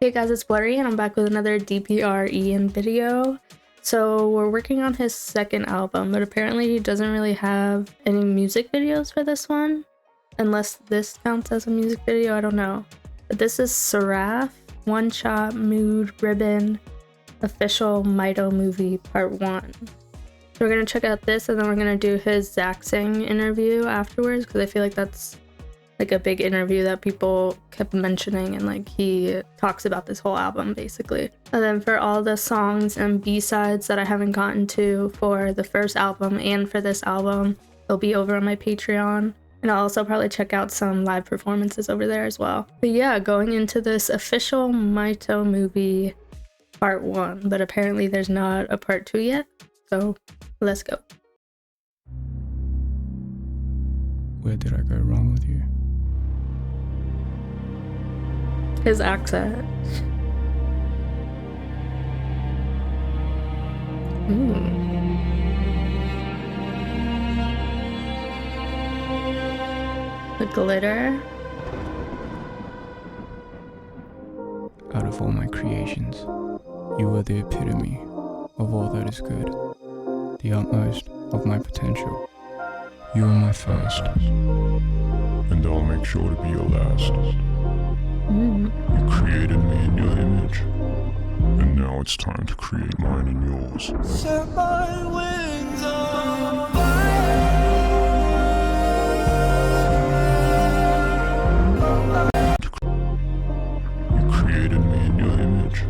Hey guys, it's Blurry and I'm back with another DPR Ian video. So we're working on his second album, but apparently he doesn't really have any music videos for this one. Unless this counts as a music video, I don't know. But this is Seraph, One Shot, Mood, Ribbon, Official MIITO Movie Part 1. So we're gonna check out this and then we're gonna do his Zaxing interview afterwards because I feel like that's like a big interview that people kept mentioning, and like he talks about this whole album basically. And then for all the songs and B-sides that I haven't gotten to for the first album and for this album, they'll be over on my Patreon, and I'll also probably check out some live performances over there as well. But yeah, going into this Official MIITO Movie Part 1, but apparently there's not a Part 2 yet, so let's go. Where did I go wrong with you? His accent. The glitter. Out of all my creations, you are the epitome of all that is good, the utmost of my potential. You are my first, and I'll make sure to be your last. You created me in your image, and now it's time to create mine in yours. Set my wings on fire. You created me in your image,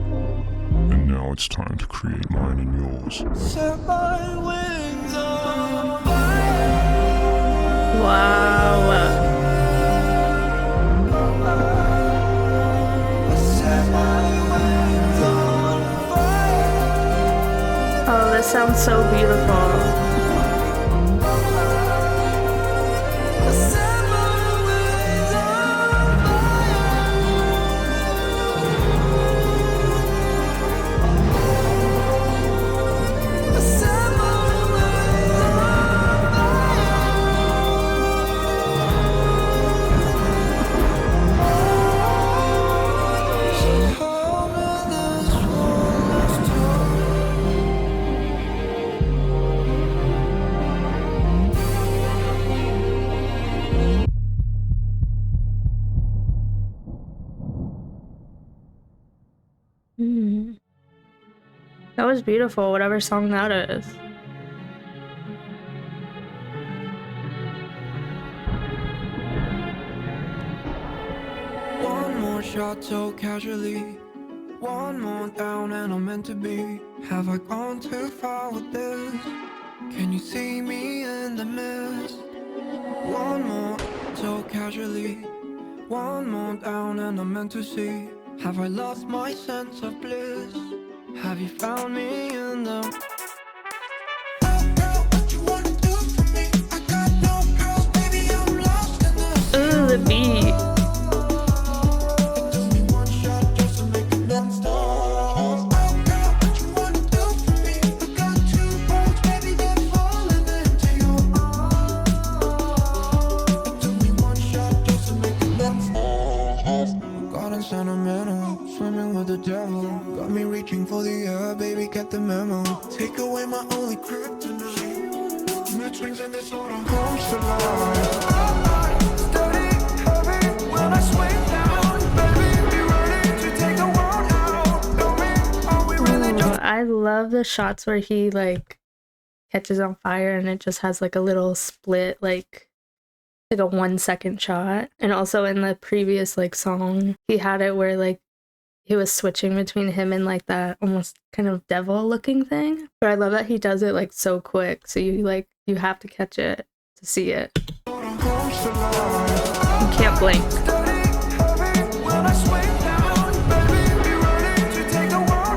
and now it's time to create mine in yours. Set my wings on fire. Wow. Oh, this sounds so beautiful. That was beautiful, whatever song that is. One more shot so casually, one more down and I'm meant to be. Have I gone too far with this? Can you see me in the mist? One more so casually, one more down and I'm meant to see. Have I lost my sense of bliss? Have you found me in the... Ooh, the beat. Sentimental, swimming with the devil. Got me reaching for the air, baby, get the memo. Take away my only kryptonite. Mood swings and this sort of comes to life. Steady, heavy, when I swing down. Baby, be ready to take the world out. Tell me, are we really just... I love the shots where he like catches on fire and it just has like a little split, like a 1 second shot. And also in the previous like song he had it where like he was switching between him and like that almost kind of devil looking thing, but I love that he does it like so quick, so you have to catch it to see it. You can't blink.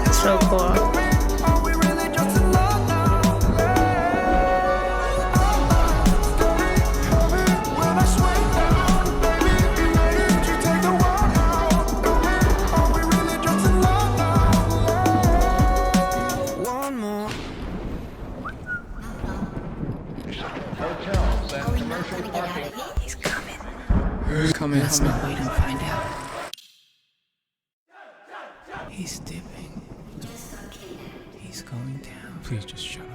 It's so cool. Who's coming? Let's not wait and find out. He's dipping. He's going down. Please just shut up.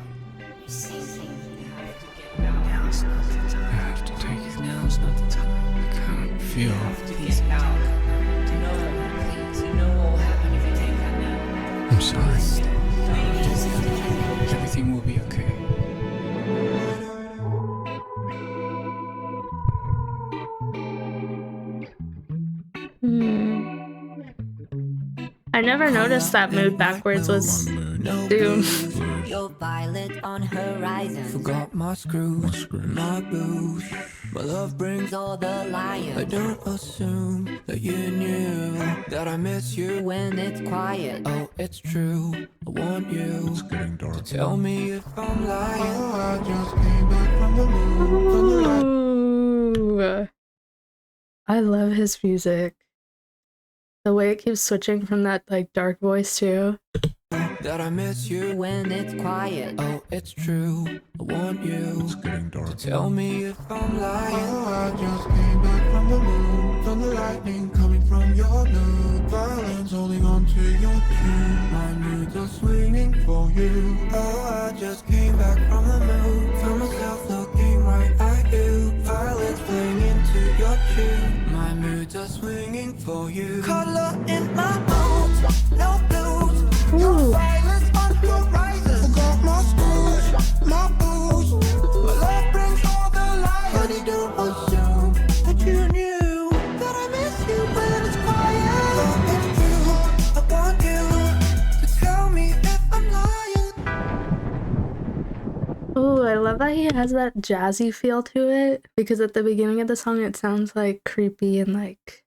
Now's not the time. I have to take it. Now's not the time. I can't feel. He's out. You know what, please. You know what will happen if you take that now. I'm sorry. Everything will be okay. I never noticed that mood backwards was Doom. Your violet on horizon. Forgot my screws, my blues. My love brings All the lions. I don't assume that you knew that I miss you. When it's quiet. Oh, it's true. I want you to tell me if I'm lying. Oh, I just came back from the moon. Ooh. I love his music. The way it keeps switching from that like dark voice too. That I miss you. When it's quiet. Oh, it's true. I want you to tell me if I'm lying. Oh, I just came back from the moon. From the lightning coming from your nude. Violence holding on to your tune. My moods are swinging for you. Oh, I just came back from the moon. Found myself looking right at you. Violence playing into your tune. My moods are swinging for you. Color in my bones, no blues. Ooh. Violence on horizon. Forgot my screws, my booze. My love brings all the light. Honey, don't assume that you knew that I miss you when it's quiet. Oh, it's true. I want you to tell me if I'm lying. Ooh, I love that he has that jazzy feel to it because at the beginning of the song it sounds like creepy and like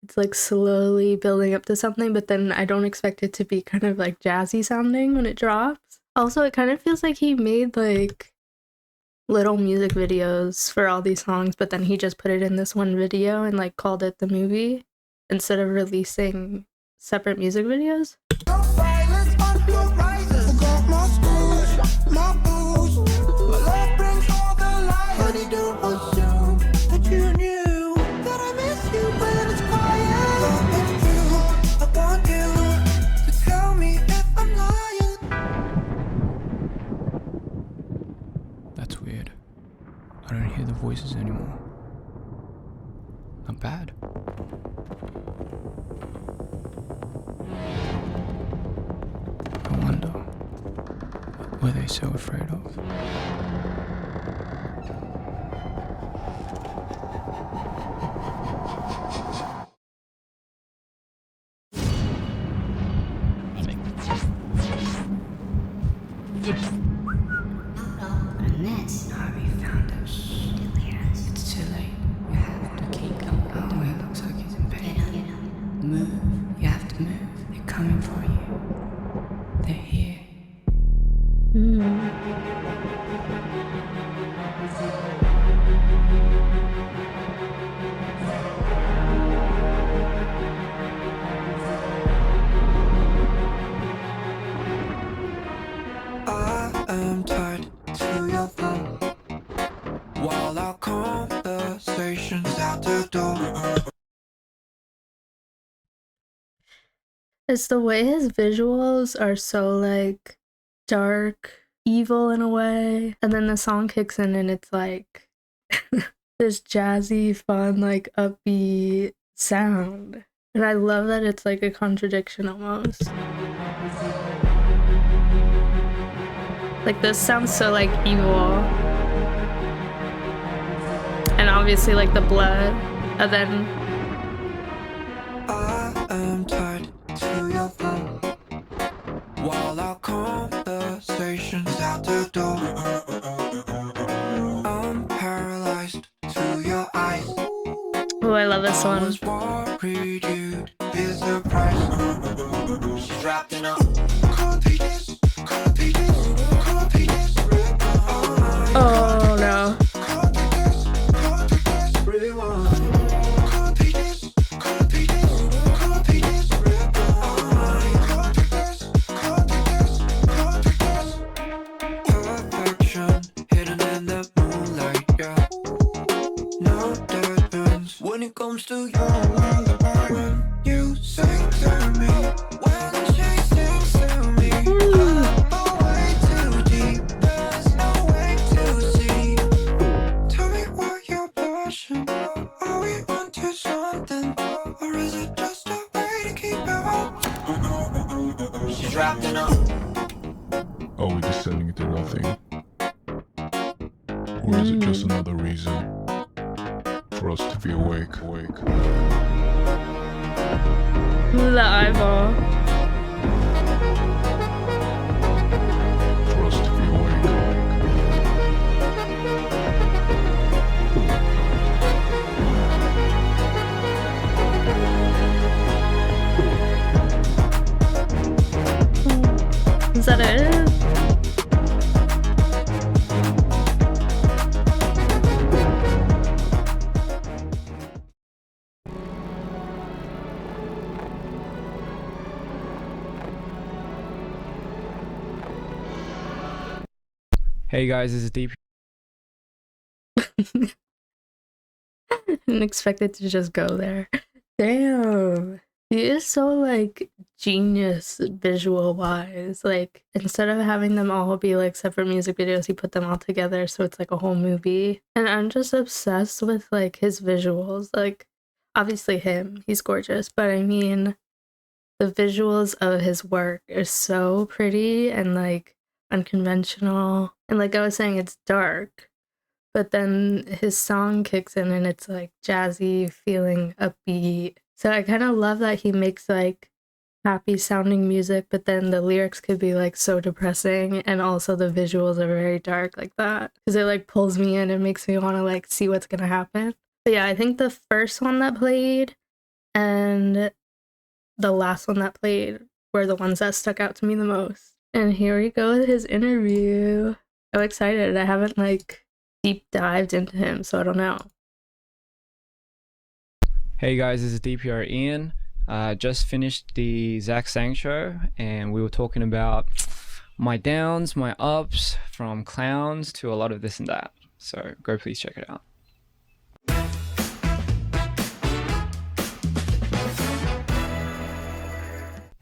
it's like slowly building up to something, but then I don't expect it to be kind of like jazzy sounding when it drops. Also, it kind of feels like he made like little music videos for all these songs, but then he just put it in this one video and like called it the movie instead of releasing separate music videos. No violence on horizon. Forgot my screws, my booze. My love brings all the light. Honey, don't assume that you knew that I miss you when it's quiet. Oh, it's true. I want you to tell me if I'm lying. That's weird. I don't hear the voices anymore. Not bad. I wonder, what were they so afraid of? It's too late. You have to keep going. Oh, it looks like he's in pain. Move. You have to move. They're coming for you. They're here. I am tied to your phone while our conversation's out the door. It's the way his visuals are so like dark, evil in a way, and then the song kicks in and it's like this jazzy, fun, like upbeat sound. And I love that it's like a contradiction almost. Like this sounds so like evil. And obviously like the blood. And then I am tied to your phone while our conversation's out the door. I'm paralyzed to your eyes. oh, I love this I one. was worried you'd be surprised. She's wrapped in a contagious, contagious, contagious. Oh no. Contagious, contagious, really want. Contagious, contagious, contagious. Contagious, contagious, contagious. Perfection hidden in the moonlight, yeah. No dead ends when it comes to you. When you say to me, For us to be awake. The eyeball. For us to be awake. Is that it? Hey guys, this is DPR. Didn't expect it to just go there. Damn. He is so like genius visual wise. Like instead of having them all be like separate music videos, he put them all together so it's like a whole movie. And I'm just obsessed with like his visuals. Like obviously him, he's gorgeous, but I mean the visuals of his work are so pretty and like unconventional. And like I was saying, it's dark, but then his song kicks in and it's like jazzy, feeling upbeat. So I kind of love that he makes like happy sounding music, but then the lyrics could be like so depressing and also the visuals are very dark like that because it like pulls me in and makes me want to like see what's gonna happen. But yeah, I think the first one that played and the last one that played were the ones that stuck out to me the most. And here we go with his interview. So excited. I haven't like deep dived into him, so I don't know. Hey guys, this is DPR Ian. Just finished the Zach Sang show, and we were talking about my downs, my ups, from clowns to a lot of this and that. So go please check it out.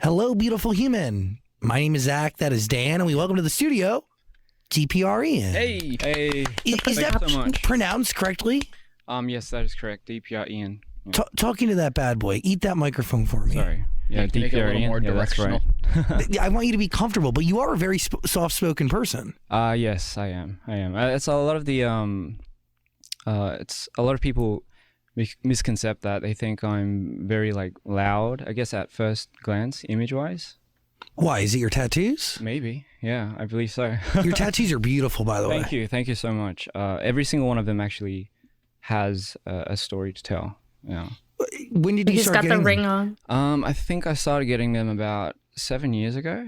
Hello, beautiful human. My name is Zach. That is Dan, and we welcome to the studio, DPR Ian. Hey. Is Thank that you so much. pronounced correctly? Yes, that is correct. DPR Ian. Yeah. Talking to that bad boy. Eat that microphone for me. Sorry. Yeah, Make it a DPR little Ian. more Yeah, that's right. I want you to be comfortable, but you are a very soft-spoken person. Yes, I am. It's a lot of the it's a lot of people misconcept that. They think I'm very like loud, I guess at first glance, image-wise. Why? Is it your tattoos? Maybe. Yeah, I believe so. Your tattoos are beautiful, by the way. Thank you so much. Every single one of them actually has a story to tell. Yeah. When did you He's start got the getting ring them? on. I think I started getting them about 7 years ago.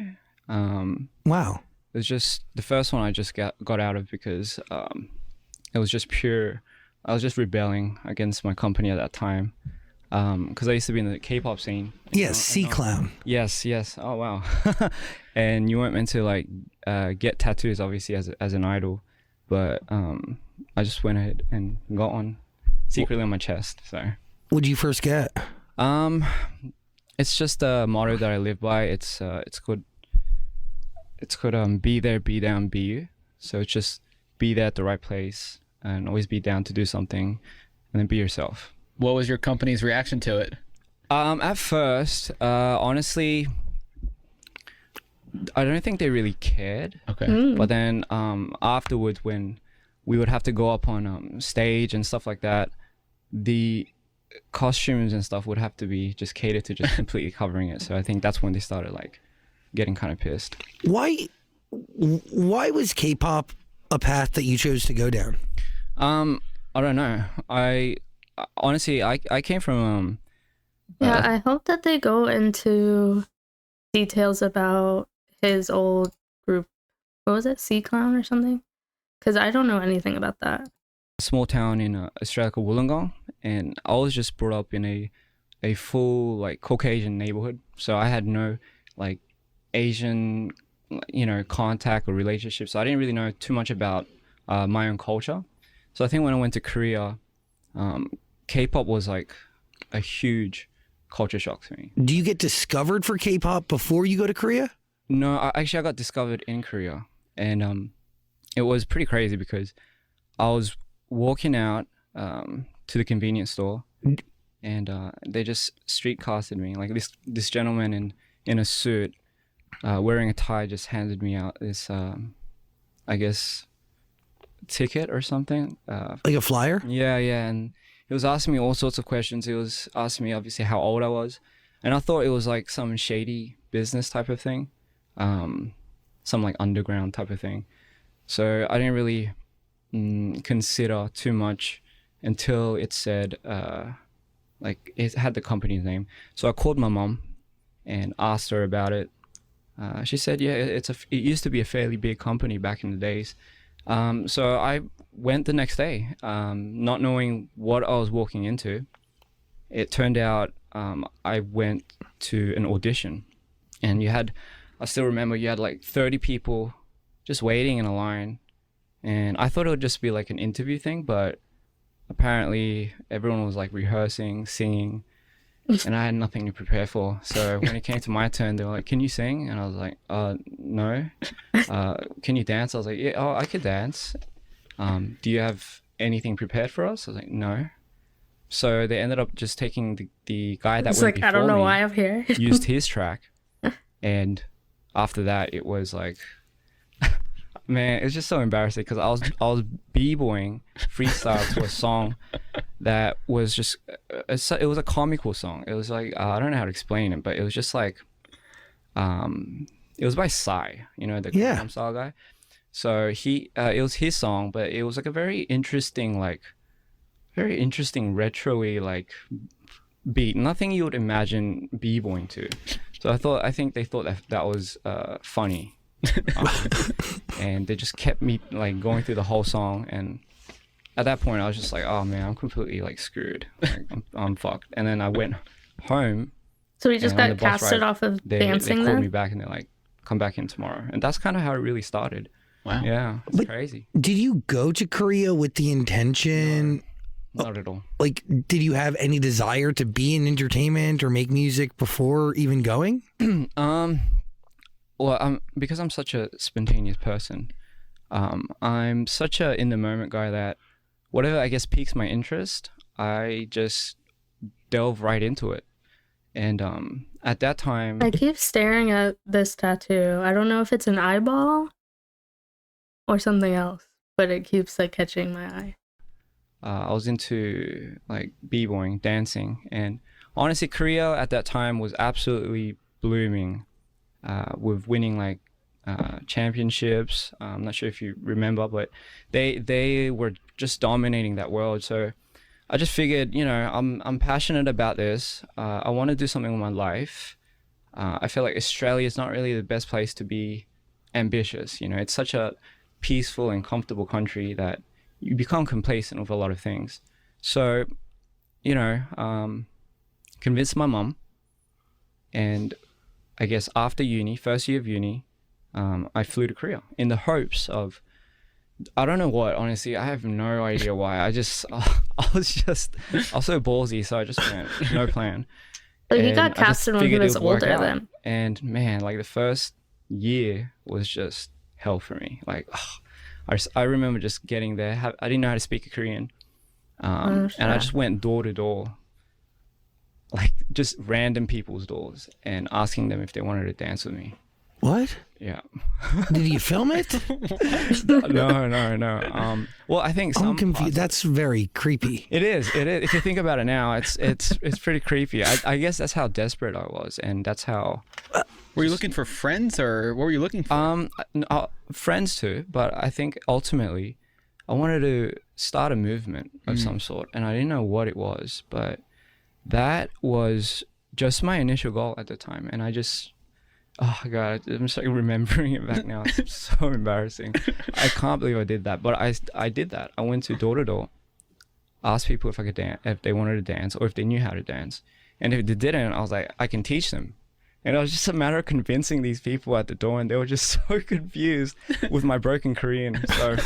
Wow. It was just the first one I just got out of because it was just pure. I was just rebelling against my company at that time because I used to be in the Kpop scene. Yes, C-Clown. Yes. Oh wow. And you weren't meant to like get tattoos, obviously, as an idol, but I just went ahead and got one secretly on my chest. So. What'd you first get? It's just a motto that I live by. It's called be there, be down, be you. So it's just be there at the right place and always be down to do something, and then be yourself. What was your company's reaction to it? At first, honestly, I don't think they really cared. Okay. But then afterwards, when we would have to go up on stage and stuff like that, the costumes and stuff would have to be just catered to just completely covering it. So I think that's when they started like getting kind of pissed. Why was K-pop a path that you chose to go down? I don't know. I honestly came from Yeah, I hope that they go into details about his old group. What was it? C-Clown or something? Because I don't know anything about that. a small town in Australia called Wollongong, and I was just brought up in a full like Caucasian neighborhood. So I had no like Asian, contact or relationships. So I didn't really know too much about my own culture. So I think when I went to Korea, K-pop was like a huge culture shock to me. Do you get discovered for K-pop before you go to Korea? No, I got discovered in Korea, and it was pretty crazy because I was walking out to the convenience store, and they just streetcasted me. Like this gentleman in a suit, wearing a tie, just handed me out this, I guess, ticket or something. Like a flyer? Yeah, and he was asking me all sorts of questions. He was asking me obviously how old I was, and I thought it was like some shady business type of thing, some like underground type of thing. So I didn't really consider too much until it said like it had the company's name. So I called my mom and asked her about it. She said, yeah, it used to be a fairly big company back in the days. So I went the next day, not knowing what I was walking into. It turned out I went to an audition, and I still remember you had like 30 people just waiting in a line, and I thought it would just be like an interview thing, but apparently everyone was like rehearsing, singing, and I had nothing to prepare for. So when it came to my turn, they were like, "Can you sing?" And I was like, no. Can you dance? I was like, yeah, oh, I could dance. Do you have anything prepared for us? I was like, no. So they ended up just taking the guy that It's went like, before I don't know me, why I'm here. used his track, and after that it was like, man, it's just so embarrassing because I was b-boying freestyle to a song that was just it was a comical song. It was like I don't know how to explain it, but it was just like it was by Psy, you know, the Gangnam Style guy. So it was his song, but it was like a very interesting retro-y like beat, nothing you would imagine b-boying to. So I think they thought that was funny. And they just kept me like going through the whole song, and at that point I was just like, oh man, I'm completely like screwed, like, I'm fucked. And then I went home. So we just got casted off of dancing. They called then? me back and they're like, come back in tomorrow, and that's kind of how it really started. Wow. Yeah, it's crazy. Did you go to Korea with the intention? Not at all. Like, did you have any desire to be in entertainment or make music before even going? Well, because I'm such a spontaneous person, I'm such a in the moment guy that whatever I guess piques my interest, I just delve right into it. And at that time, I keep staring at this tattoo. I don't know if it's an eyeball or something else, but it keeps like catching my eye. I was into like b-boying, dancing, and honestly, Korea at that time was absolutely blooming. With winning like championships. I'm not sure if you remember, but they were just dominating that world. So I just figured, you know, I'm passionate about this. I want to do something with my life. I feel like Australia is not really the best place to be ambitious. You know, it's such a peaceful and comfortable country that you become complacent with a lot of things. So, you know, convinced my mum, and I guess after uni, first year of uni, I flew to Korea in the hopes of, I don't know what, honestly, I have no idea why. I was so ballsy, so I just went, no plan. But he got casted when he was older then. And man, like the first year was just hell for me. Like, I remember just getting there. I didn't know how to speak Korean. And I just went door to door, like just random people's doors, and asking them if they wanted to dance with me. What? Yeah. Did you film it? No. Well, I think I'm confused. That's very creepy. It is. If you think about it now, it's pretty creepy. I guess that's how desperate I was, and that's how. Were you looking for friends, or what were you looking for? Friends too, but I think ultimately, I wanted to start a movement of some sort, and I didn't know what it was, but that was just my initial goal at the time. And I just, oh God, I'm just like remembering it back now. It's so embarrassing. I can't believe I did that, but I did that. I went to door to door, asked people if I could dance, if they wanted to dance, or if they knew how to dance. And if they didn't, I was like, I can teach them. And it was just a matter of convincing these people at the door, and they were just so confused with my broken Korean. So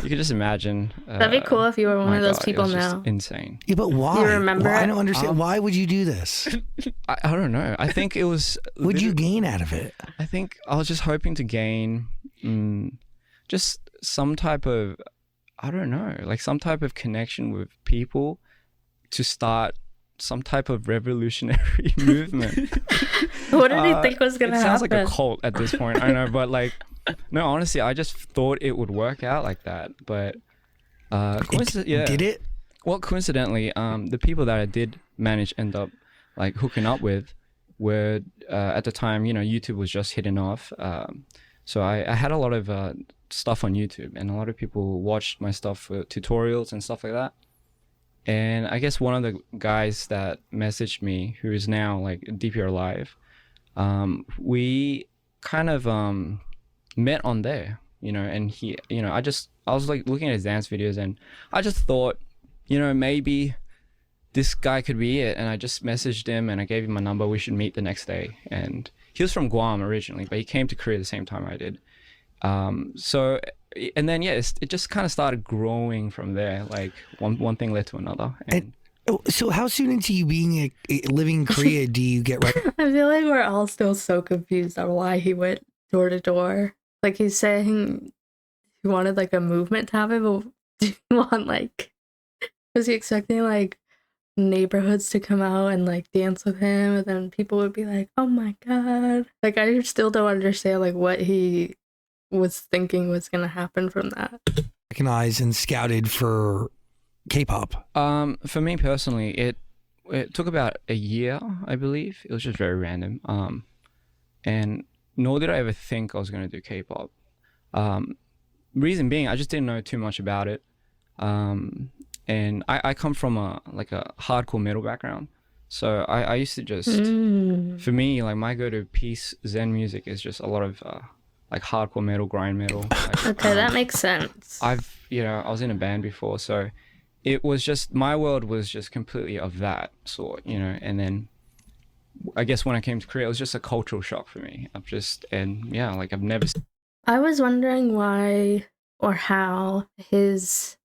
you could just imagine. That'd be cool if you were one of those people now. Insane. Yeah, but why? You remember I it? don't understand. Why would you do this? I don't know. I think it was. What'd you gain out of it? I think I was just hoping to gain just some type of, I don't know, like some type of connection with people to start some type of revolutionary movement. What did he think was gonna happen? It sounds like a cult at this point. I know, but like No, honestly, I just thought it would work out like that, but yeah. Did it? Well, coincidentally, the people that I did manage end up like hooking up with were at the time, YouTube was just hitting off. So I had a lot of stuff on YouTube, and a lot of people watched my stuff for tutorials and stuff like that. And I guess one of the guys that messaged me, who is now like DPR Live, we kind of met on there, and he, I was like looking at his dance videos, and I just thought, maybe this guy could be it. And I just messaged him and I gave him my number. We should meet the next day. And he was from Guam originally, but he came to Korea the same time I did. So, and then, it just kind of started growing from there. Like one thing led to another. And so how soon into you being living in Korea do you get right? I feel like we're all still so confused on why he went door to door. Like he's saying he wanted like a movement to happen, but do you want like, was he expecting like neighborhoods to come out and like dance with him, and then people would be like, oh my god. Like I still don't understand like what he was thinking was gonna happen from that. Recognized and scouted for K-pop. For me personally, it took about a year, I believe. It was just very random. And nor did I ever think I was gonna do K-pop. Reason being, I just didn't know too much about it. And I come from a hardcore metal background. So I used to just, for me, like my go-to peace Zen music is just a lot of like hardcore metal, grind metal. Like, okay, that makes sense. I was in a band before, so it was just, my world was just completely of that sort, and then I guess when I came to Korea, it was just a cultural shock for me. I've never. I was wondering why or how his,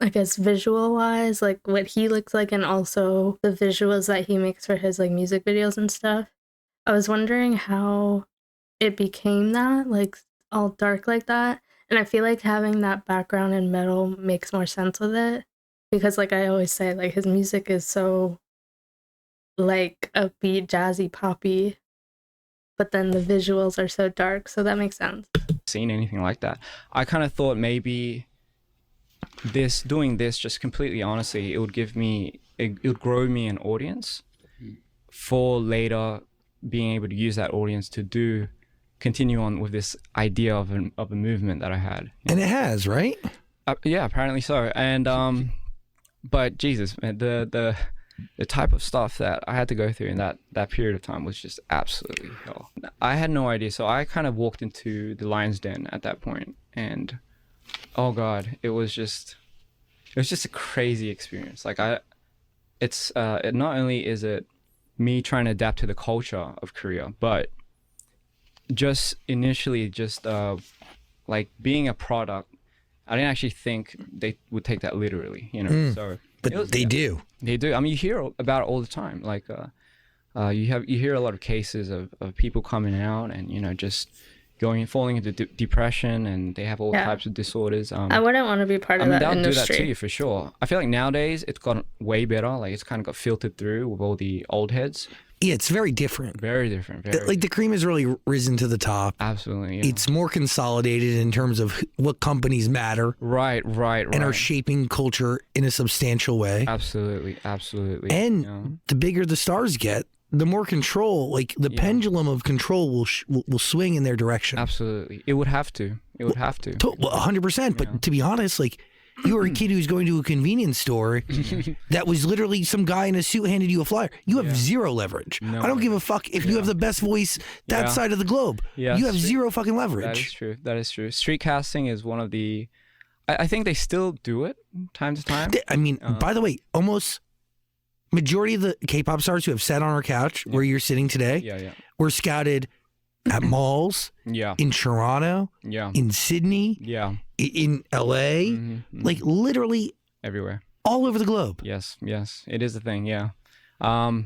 I guess visual wise, like what he looks like, and also the visuals that he makes for his like music videos and stuff. I was wondering how it became that, like all dark like that. And I feel like having that background in metal makes more sense with it, because like I always say, like his music is so like upbeat, jazzy, poppy, but then the visuals are so dark, so that makes sense. Seen anything like that. I kind of thought maybe doing this just completely honestly, it would grow me an audience for later being able to use that audience to continue on with this idea of a movement that I had. And it has, right? Yeah, apparently so. And but Jesus, man, the type of stuff that I had to go through in that period of time was just absolutely hell. I had no idea, so I kind of walked into the lion's den at that point, and oh god, it was just a crazy experience. Like it not only is it me trying to adapt to the culture of Korea, but just initially like being a product, I didn't actually think they would take that literally, so but they do. They do. I mean, you hear about it all the time. Like you hear a lot of cases of people coming out and just falling into depression, and they have all types of disorders. I wouldn't want to be part of that they'll industry. do that to you for sure. I feel like nowadays it's gotten way better. Like it's kind of got filtered through with all the old heads. Yeah, it's very different. Very different. Like the cream has really risen to the top. Absolutely. Yeah. It's more consolidated in terms of what companies matter. Right. And are shaping culture in a substantial way. Absolutely. And the bigger the stars get, the more control, like the pendulum of control will swing in their direction. Absolutely. It would have to. 100%. But to be honest, like you were a kid who's going to a convenience store that was literally some guy in a suit handed you a flyer. You have zero leverage. No, I don't give a fuck if you have the best voice that side of the globe. Yeah, you have zero fucking leverage. That is true. Street casting is one of the, I think they still do it time to time. I mean, by the way, almost majority of the K-pop stars who have sat on our couch where you're sitting today were scouted at malls, in Toronto, in Sydney, in LA, like literally everywhere, all over the globe. Yes, it is a thing. Yeah, I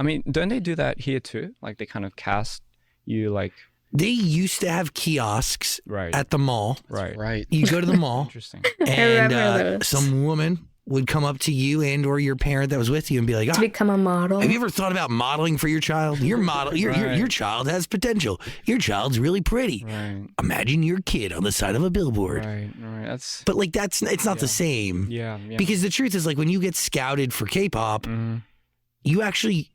mean, don't they do that here too? Like they kind of cast you like. They used to have kiosks at the mall. Right. You go to the mall. Interesting. And some woman would come up to you and or your parent that was with you and be like, to become a model. have you ever thought about modeling for your child? Your child has potential. Your child's really pretty. Right. Imagine your kid on the side of a billboard. Right. But like it's not the same. Yeah. Because the truth is, like, when you get scouted for K-pop, you actually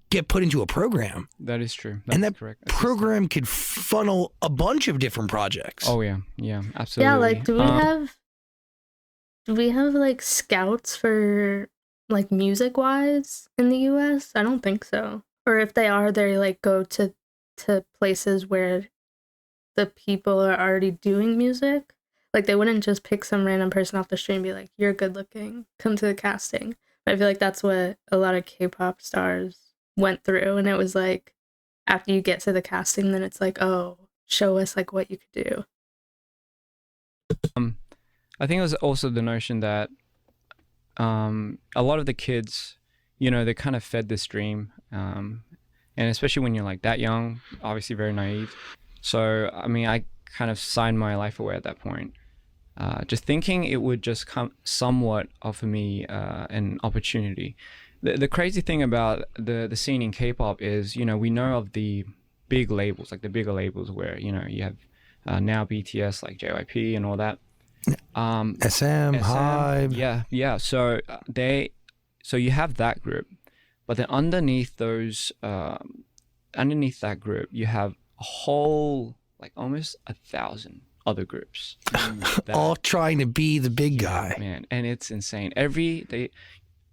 get put into a program. That is true. And that correct. program could funnel a bunch of different projects. Oh yeah, absolutely. Yeah, like do we have like scouts for like music wise in the US? I don't think so. Or if they are, they like go to places where the people are already doing music. Like they wouldn't just pick some random person off the street and be like, "You're good looking, come to the casting." I feel like that's what a lot of K-pop stars went through, and it was like after you get to the casting, then it's like, "Oh, show us like what you could do." I think it was also the notion that a lot of the kids, they kind of fed this dream, and especially when you're like that young, obviously very naive. So I mean, I kind of signed my life away at that point, just thinking it would just somewhat offer me an opportunity. The crazy thing about the scene in K-pop is, we know of the big labels, like the bigger labels where, you have now BTS, like JYP and all that. SM, Hybe. Yeah. So you have that group, but then underneath that group, you have a whole, like almost 1,000 other groups. All trying to be the big guy. Man, and it's insane.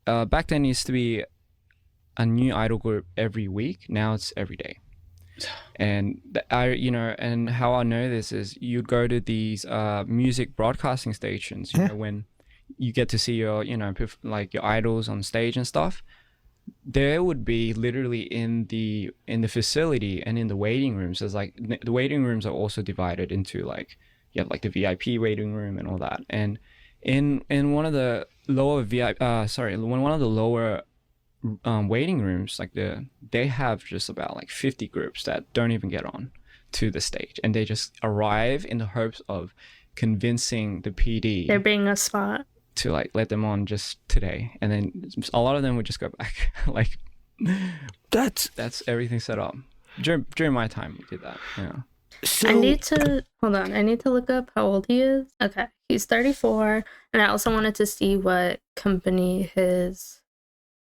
Back then it used to be a new idol group every week. Now it's every day. And and how I know this is you'd go to these music broadcasting stations, when you get to see your, like your idols on stage and stuff. There would be literally in the facility and in the waiting rooms, there's like the waiting rooms are also divided into like, you have like the VIP waiting room and all that. And in one of the lower one of the lower waiting rooms, like they have just about like 50 groups that don't even get on to the stage, and they just arrive in the hopes of convincing the PD They're being a spot to like let them on just today, and then a lot of them would just go back. Like that's everything set up. During my time we did that. Yeah. So I need to look up how old he is. Okay, he's 34, and I also wanted to see what company his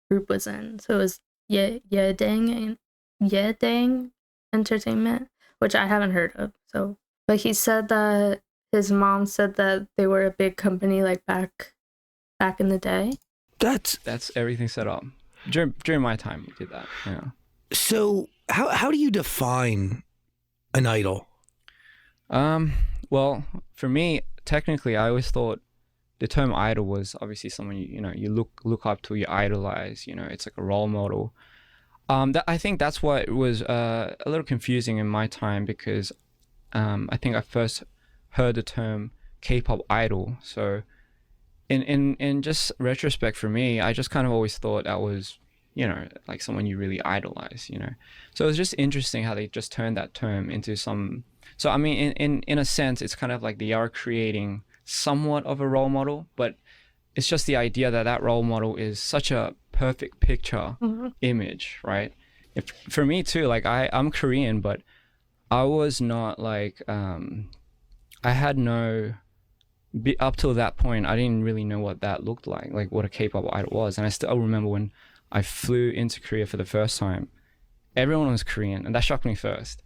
group was in. So it was Yedang Entertainment, which I haven't heard of. So, but he said that his mom said that they were a big company like back in the day. That's everything set up. During my time we did that. Yeah. So how do you define an idol? Well, for me, technically, I always thought the term idol was obviously someone you look up to, you idolize. It's like a role model. I think that's what was a little confusing in my time, because I think I first heard the term K-pop idol. So in just retrospect for me, I just kind of always thought that was like someone you really idolize. So it was just interesting how they just turned that term into some. So I mean, in a sense, it's kind of like they are creating somewhat of a role model, but it's just the idea that role model is such a perfect picture image, right? For me too, like I'm Korean, but I was not like I had no up till that point I didn't really know what that looked like what a K-pop idol was. And I still remember when I flew into Korea for the first time, everyone was Korean, and that shocked me first.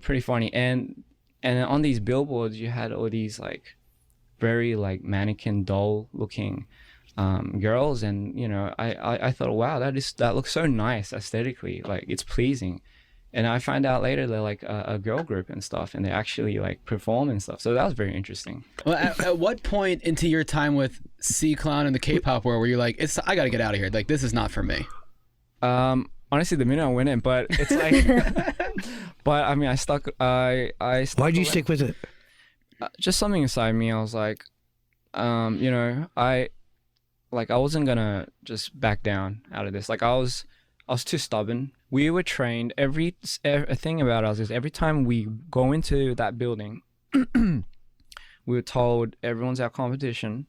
Pretty funny. And on these billboards, you had all these like very like mannequin doll looking girls, and I thought, wow, that looks so nice aesthetically, like it's pleasing. And I find out later they're like a girl group and stuff, and they actually like perform and stuff. So that was very interesting. Well, at what point into your time with C-Clown and the K-pop world were you like, I gotta get out of here, like this is not for me? Honestly, the minute I went in, but it's like, but I mean, I stuck. Why'd you stick with it? Just something inside me. I was like, I wasn't gonna just back down out of this. Like I was too stubborn. We were trained. Every thing about us is every time we go into that building, we were told everyone's our competition.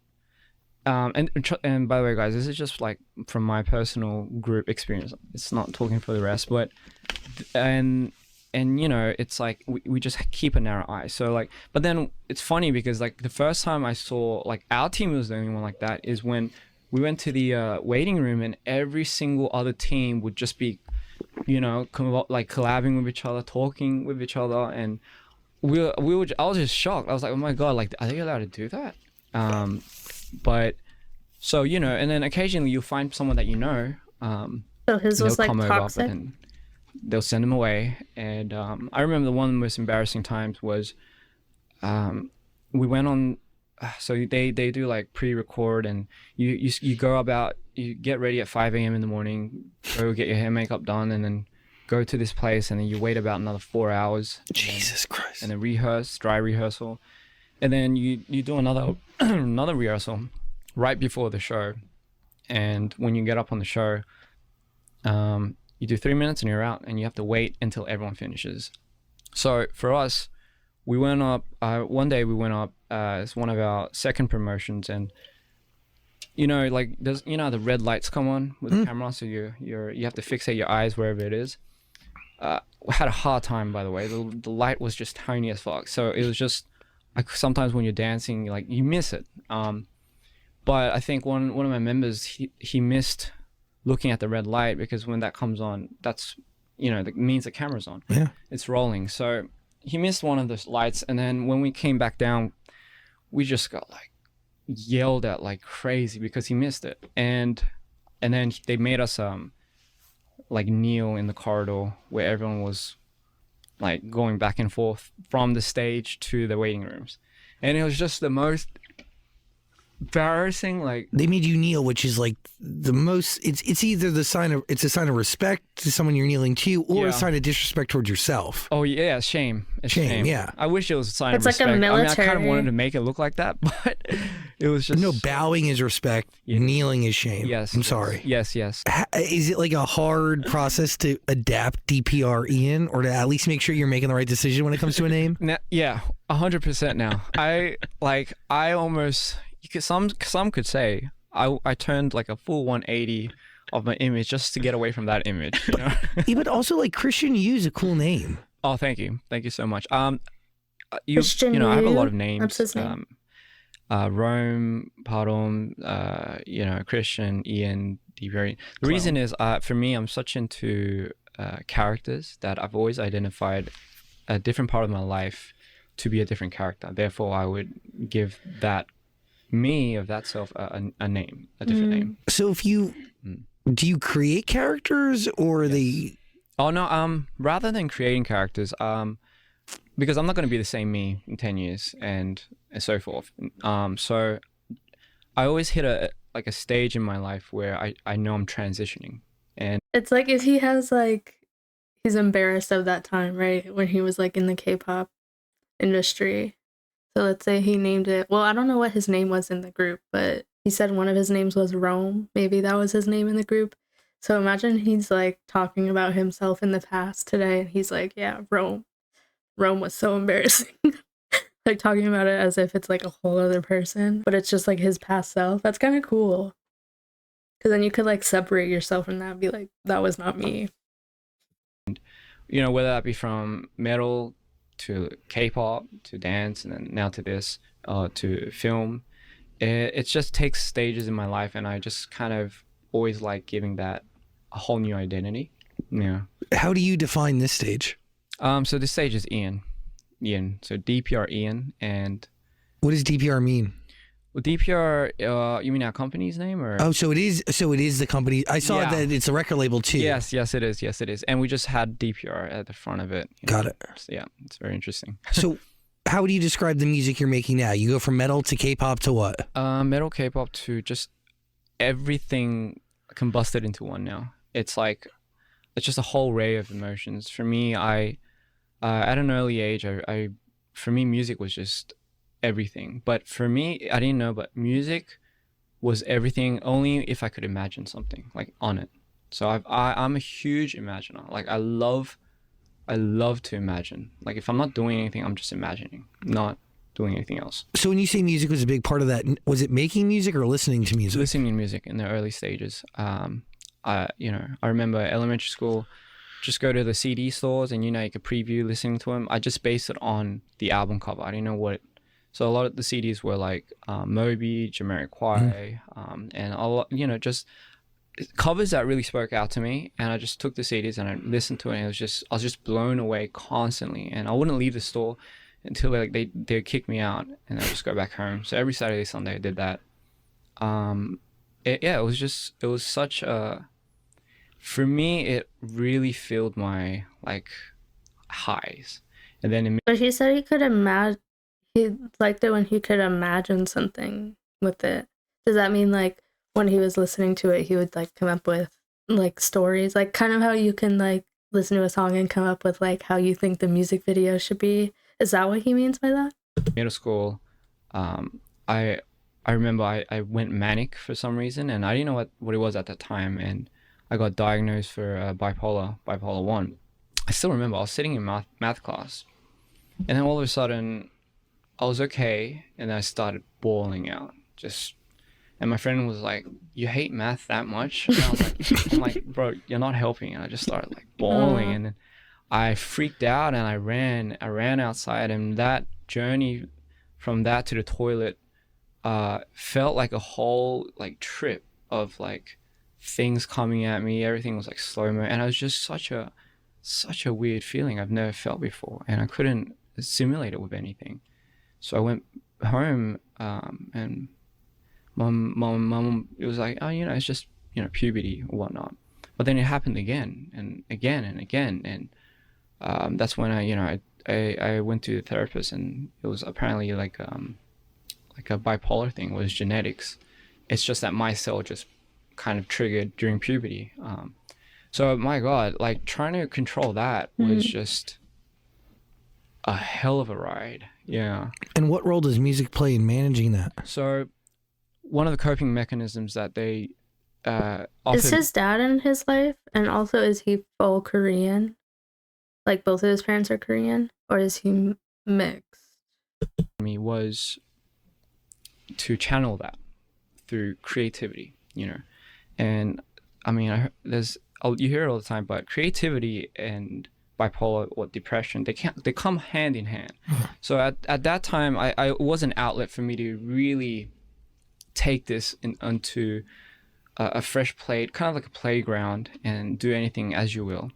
And by the way, guys, this is just like from my personal group experience. It's not talking for the rest, but and you know, it's like we just keep a narrow eye. So like, but then it's funny because like the first time I saw like our team was the only one like that is when we went to the waiting room, and every single other team would just be, you know, like collabing with each other, talking with each other, and I was just shocked. I was like, oh my god, like are they allowed to do that? But so, you know, and then occasionally you'll find someone that you know. So his was like toxic. But then they'll send them away. And I remember the one of the most embarrassing times was we went on. So they do like pre-record, and you go about, you get ready at 5 a.m. in the morning, go get your hair makeup done, and then go to this place, and then you wait about another 4 hours. Jesus Christ. And then rehearse, dry rehearsal. And then you do another another rehearsal right before the show. And when you get up on the show, you do 3 minutes and you're out, and you have to wait until everyone finishes. So for us, we went up, one day we went up, it's one of our second promotions, and you know, like there's, you know, the red lights come on with the camera, so you have to fixate your eyes wherever it is. We had a hard time, by the way. The light was just tiny as fuck, so it was just like sometimes when you're dancing, like you miss it. But I think one of my members, he missed looking at the red light, because when that comes on, that's, you know, that means the camera's on. Yeah, it's rolling. So he missed one of those lights, and then when we came back down, we just got like yelled at like crazy because he missed it, and then they made us like kneel in the corridor where everyone was like going back and forth from the stage to the waiting rooms, and it was just the most embarrassing. Like, they made you kneel, which is like the most, it's either a sign of respect to someone you're kneeling to, or a sign of disrespect towards yourself. Oh yeah, shame. It's shame. Yeah, I wish it was a sign of respect. It's like a military. I mean, I kind of wanted to make it look like that, but it was just no. Bowing is respect. Yeah. Kneeling is shame. Yes. I'm sorry. Yes. Is it like a hard process to adapt DPR, Ian, or to at least make sure you're making the right decision when it comes to a name? Yeah, 100% now. I almost, some could say I turned like a full 180 of my image just to get away from that image. You know? Yeah, but also like Christian Yu is a cool name. Oh, thank you so much. Christian you know, I have a Yu? lot of names. What's his name? Rome, Pardon, you know, Christian, Ian, DPR. The reason is, for me, I'm such into characters that I've always identified a different part of my life to be a different character. Therefore, I would give that me of that self a name, a different name. So if you do you create characters, or are they? Oh no, rather than creating characters, because I'm not going to be the same me in 10 years and so forth. So I always hit a stage in my life where I know I'm transitioning, and it's like if he has like, he's embarrassed of that time, right, when he was like in the K-pop industry. So let's say he named it, well, I don't know what his name was in the group, but he said one of his names was Rome. Maybe that was his name in the group. So imagine he's like talking about himself in the past today, and he's like, yeah, Rome was so embarrassing. Like talking about it as if it's like a whole other person, but it's just like his past self. That's kind of cool, because then you could like separate yourself from that and be like, that was not me. You know, whether that be from metal to K-pop to dance, and then now to this, to film, it just takes stages in my life, and I just kind of always like giving that a whole new identity. Yeah. How do you define this stage? So this stage is Ian. So DPR Ian. And what does DPR mean? Well, DPR, you mean our company's name, or? Oh, so it is the company. I saw that it's a record label too. Yes, it is. And we just had DPR at the front of it. Got it. So, yeah, it's very interesting. So how would you describe the music you're making now? You go from metal to K-pop to what? Metal, K-pop to just everything combusted into one now. It's just a whole array of emotions. For me, at an early age, for me, music was just everything. But for me, I didn't know, but music was everything only if I could imagine something like on it. So I'm a huge imaginer. Like I love to imagine. Like if I'm not doing anything, I'm just imagining, not doing anything else. So when you say music was a big part of that, was it making music or listening to music? Listening to music in the early stages. I remember elementary school, just go to the CD stores and, you could preview listening to them. I just based it on the album cover. I didn't know what. So a lot of the CDs were like Moby, Jamiroquai, and a lot, just covers that really spoke out to me. And I just took the CDs and I listened to it, and I was just blown away constantly. And I wouldn't leave the store until they'd kick me out, and I'd just go back home. So every Saturday, Sunday, I did that. It was such a, for me, it really filled my highs. And then but he said he could imagine, he liked it when he could imagine something with it. Does that mean when he was listening to it, he would come up with stories, kind of how you can listen to a song and come up with how you think the music video should be? Is that what he means by that? Middle school, I remember I went manic for some reason, and I didn't know what it was at that time, and I got diagnosed for bipolar 1. I still remember I was sitting in math class, and then all of a sudden I was okay, and then I started bawling out, and my friend was like, "You hate math that much?" And I was like, "I'm like, bro, you're not helping." And I just started bawling, and then I freaked out, and I ran outside, and that journey from that to the toilet felt like a whole trip of things coming at me. Everything was slow-mo, and it was just such a weird feeling I've never felt before, and I couldn't simulate it with anything. So I went home, and mom, it was like, oh, it's just puberty or whatnot. But then it happened again and again and again, and that's when I went to the therapist, and it was apparently like a bipolar thing. It was genetics. It's just that my cell just kind of triggered during puberty. So my God, trying to control that was just a hell of a ride. Yeah. And what role does music play in managing that? So one of the coping mechanisms that they offered... Is his dad in his life? And also, is he full Korean? Both of his parents are Korean? Or is he mixed? Me was to channel that through creativity, and I mean, you hear it all the time, but creativity and bipolar or depression, they come hand in hand. So at that time, it was an outlet for me to really take this onto a fresh plate, kind of like a playground, and do anything as you will.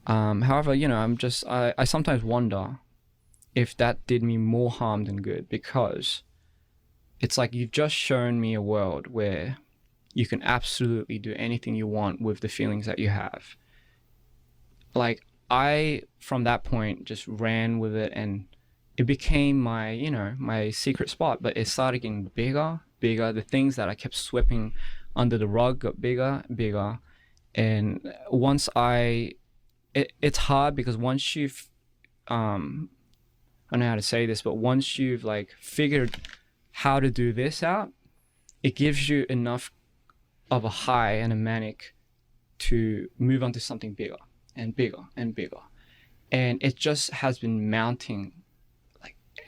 However, I sometimes wonder if that did me more harm than good, because it's you've just shown me a world where you can absolutely do anything you want with the feelings that you have. I, from that point, just ran with it, and it became my secret spot. But it started getting bigger. The things that I kept sweeping under the rug got bigger. And once it's hard, because once you've, I don't know how to say this, but once you've figured how to do this out, it gives you enough of a high and a manic to move on to something bigger and bigger and bigger. And it just has been mounting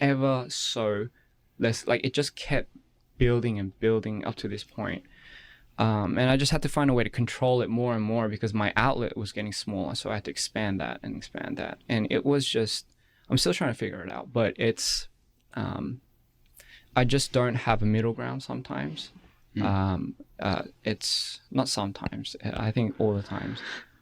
ever so less. It just kept building and building up to this point. And I just had to find a way to control it more and more, because my outlet was getting smaller. So I had to expand that. And it was just, I'm still trying to figure it out, but it's, I just don't have a middle ground sometimes. It's not sometimes, I think all the times.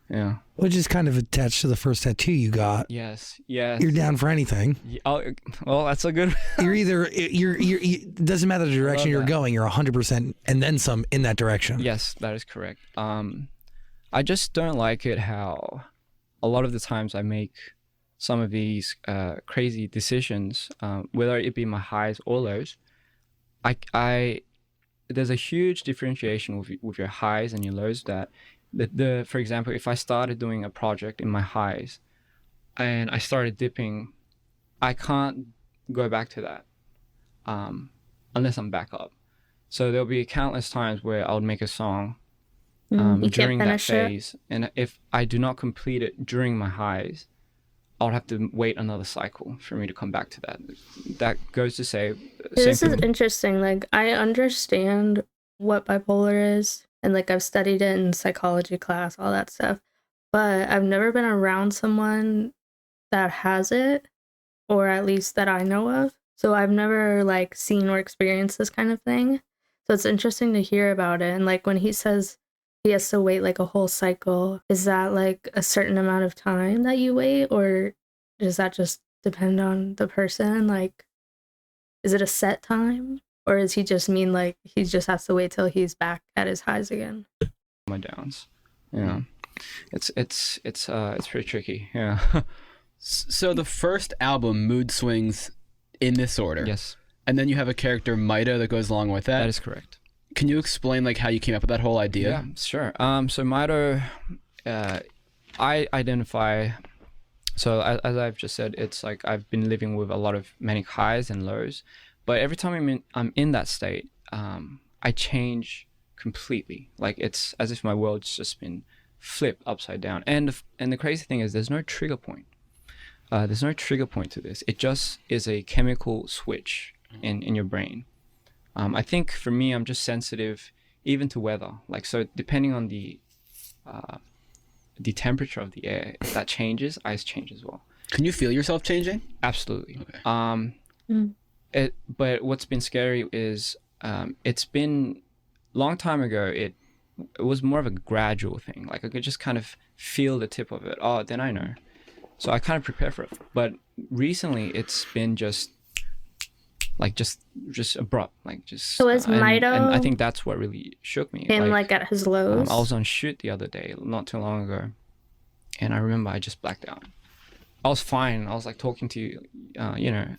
Yeah. Which is kind of attached to the first tattoo you got. Yes. You're down for anything. Oh, well, that's a good. You're either it doesn't matter the direction you're going. You're 100% and then some in that direction. Yes, that is correct. I just don't like it how a lot of the times I make some of these crazy decisions, whether it be my highs or lows. There's a huge differentiation with your highs and your lows. That for example, if I started doing a project in my highs and I started dipping, I can't go back to that unless I'm back up. So there'll be countless times where I'll make a song during that phase, and if I do not complete it during my highs, I'll have to wait another cycle for me to come back to that. That goes to say, this is interesting. Like, I understand what bipolar is, and like I've studied it in psychology class, all that stuff, but I've never been around someone that has it, or at least that I know of. So I've never like seen or experienced this kind of thing. So it's interesting to hear about it. And like when he says he has to wait like a whole cycle, is that like a certain amount of time that you wait, or does that just depend on the person? Like, is it a set time, or does he just mean like he just has to wait till he's back at his highs again? My downs, yeah. It's pretty tricky, yeah. So the first album, Mood Swings, in this order. Yes. And then you have a character, MIITO, that goes along with that. That is correct. Can you explain like how you came up with that whole idea? Yeah, sure. So MIITO, I identify. So as I've just said, it's like I've been living with a lot of manic highs and lows, but every time I'm in that state, I change completely. Like it's as if my world's just been flipped upside down. And the crazy thing is, there's no trigger point. There's no trigger point to this. It just is a chemical switch in your brain. I think for me, I'm just sensitive even to weather. Like, so depending on the temperature of the air, if that changes, I change as well. Can you feel yourself changing? Absolutely. Okay. But what's been scary is it's been long time ago. It was more of a gradual thing. Like I could just kind of feel the tip of it. Oh, then I know. So I kind of prepare for it. But recently, it's been just abrupt, like just. So is MIITO? And I think that's what really shook me. Him like at his lows. I was on shoot the other day, not too long ago, and I remember I just blacked out. I was fine. I was like talking to you,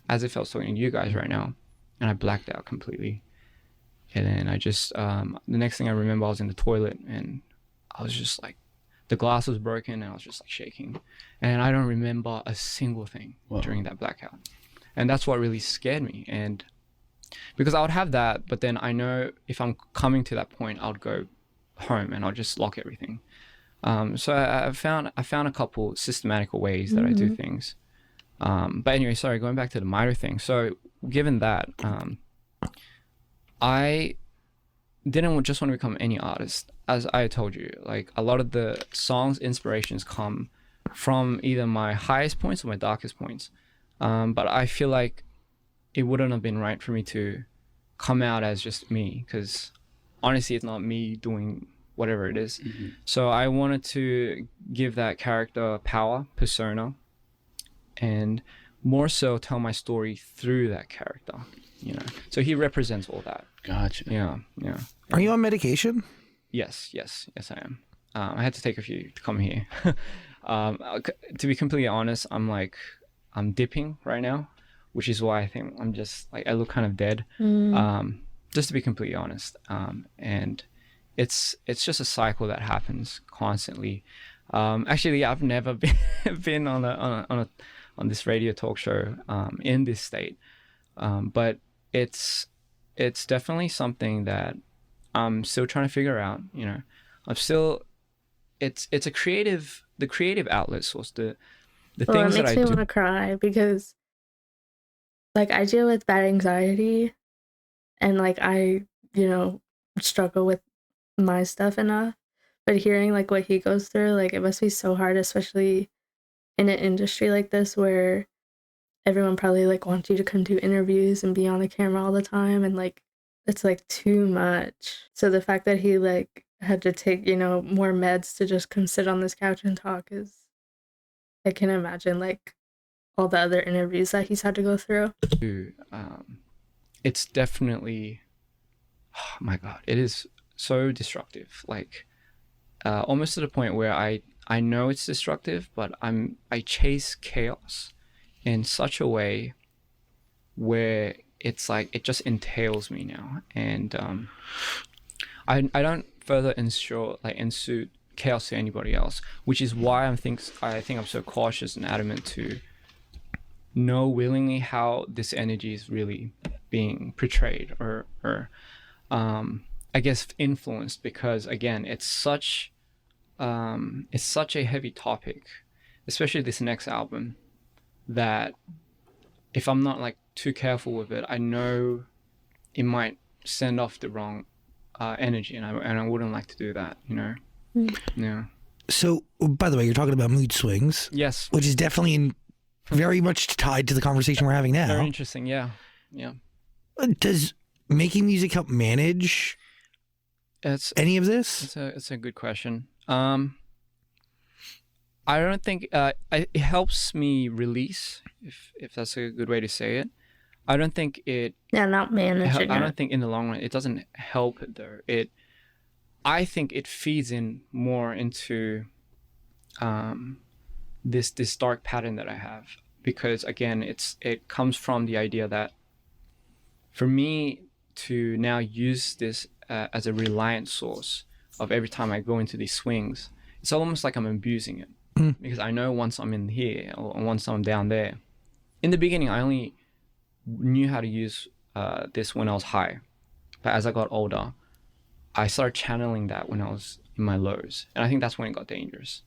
as if I was talking to you guys right now, and I blacked out completely. And then I just the next thing I remember, I was in the toilet, and I was just like, the glass was broken, and I was just like shaking, and I don't remember a single thing during that blackout. And that's what really scared me. And because I would have that, but then I know if I'm coming to that point, I'll go home and I'll just lock everything. So I found a couple systematical ways that I do things. But anyway, sorry, going back to the MIITO thing. So given that, I didn't just want to become any artist. As I told you, like a lot of the songs inspirations come from either my highest points or my darkest points. But I feel like it wouldn't have been right for me to come out as just me, because honestly, it's not me doing whatever it is. So I wanted to give that character power, persona, and more so tell my story through that character, So he represents all that. Gotcha. Yeah. Are you on medication? Yes, I am. I had to take a few to come here. To be completely honest, I'm dipping right now, which is why I think I'm just like, I look kind of dead. Just to be completely honest. And it's just a cycle that happens constantly. Actually, I've never been on this radio talk show in this state. But it's definitely something that I'm still trying to figure out. I'm still, it's the creative outlet source, the things that I do. It makes me want to cry because, like, I deal with bad anxiety, and like I, struggle with my stuff enough. But hearing like what he goes through, like it must be so hard, especially in an industry like this where everyone probably like wants you to come do interviews and be on the camera all the time, and like it's like too much. So the fact that he like had to take more meds to just come sit on this couch and talk is. I can imagine like all the other interviews that he's had to go through. It's definitely, oh my God, it is so destructive. Like almost to the point where I know it's destructive, but I chase chaos in such a way where it's like it just entails me now, and I don't further ensue chaos to anybody else, which is why I think I'm so cautious and adamant to know willingly how this energy is really being portrayed or I guess influenced, because again it's such a heavy topic, especially this next album. that if I'm not like too careful with it, I know it might send off the wrong energy, and I wouldn't like to do that, you know. Yeah. So, by the way, you're talking about mood swings. Yes. Which is definitely very much tied to the conversation we're having now. Very interesting. Yeah. Yeah. Does making music help manage any of this? It's a good question. I don't think it helps me release, if that's a good way to say it. I don't think it. Yeah, not managing. I don't think in the long run it doesn't help it though. I think it feeds in more into this dark pattern that I have, because again it comes from the idea that for me to now use this as a reliant source of every time I go into these swings, it's almost like I'm abusing it. Because I know once I'm in here or once I'm down there. In the beginning, I only knew how to use this when I was high, but as I got older, I started channeling that when I was in my lows, and I think that's when it got dangerous,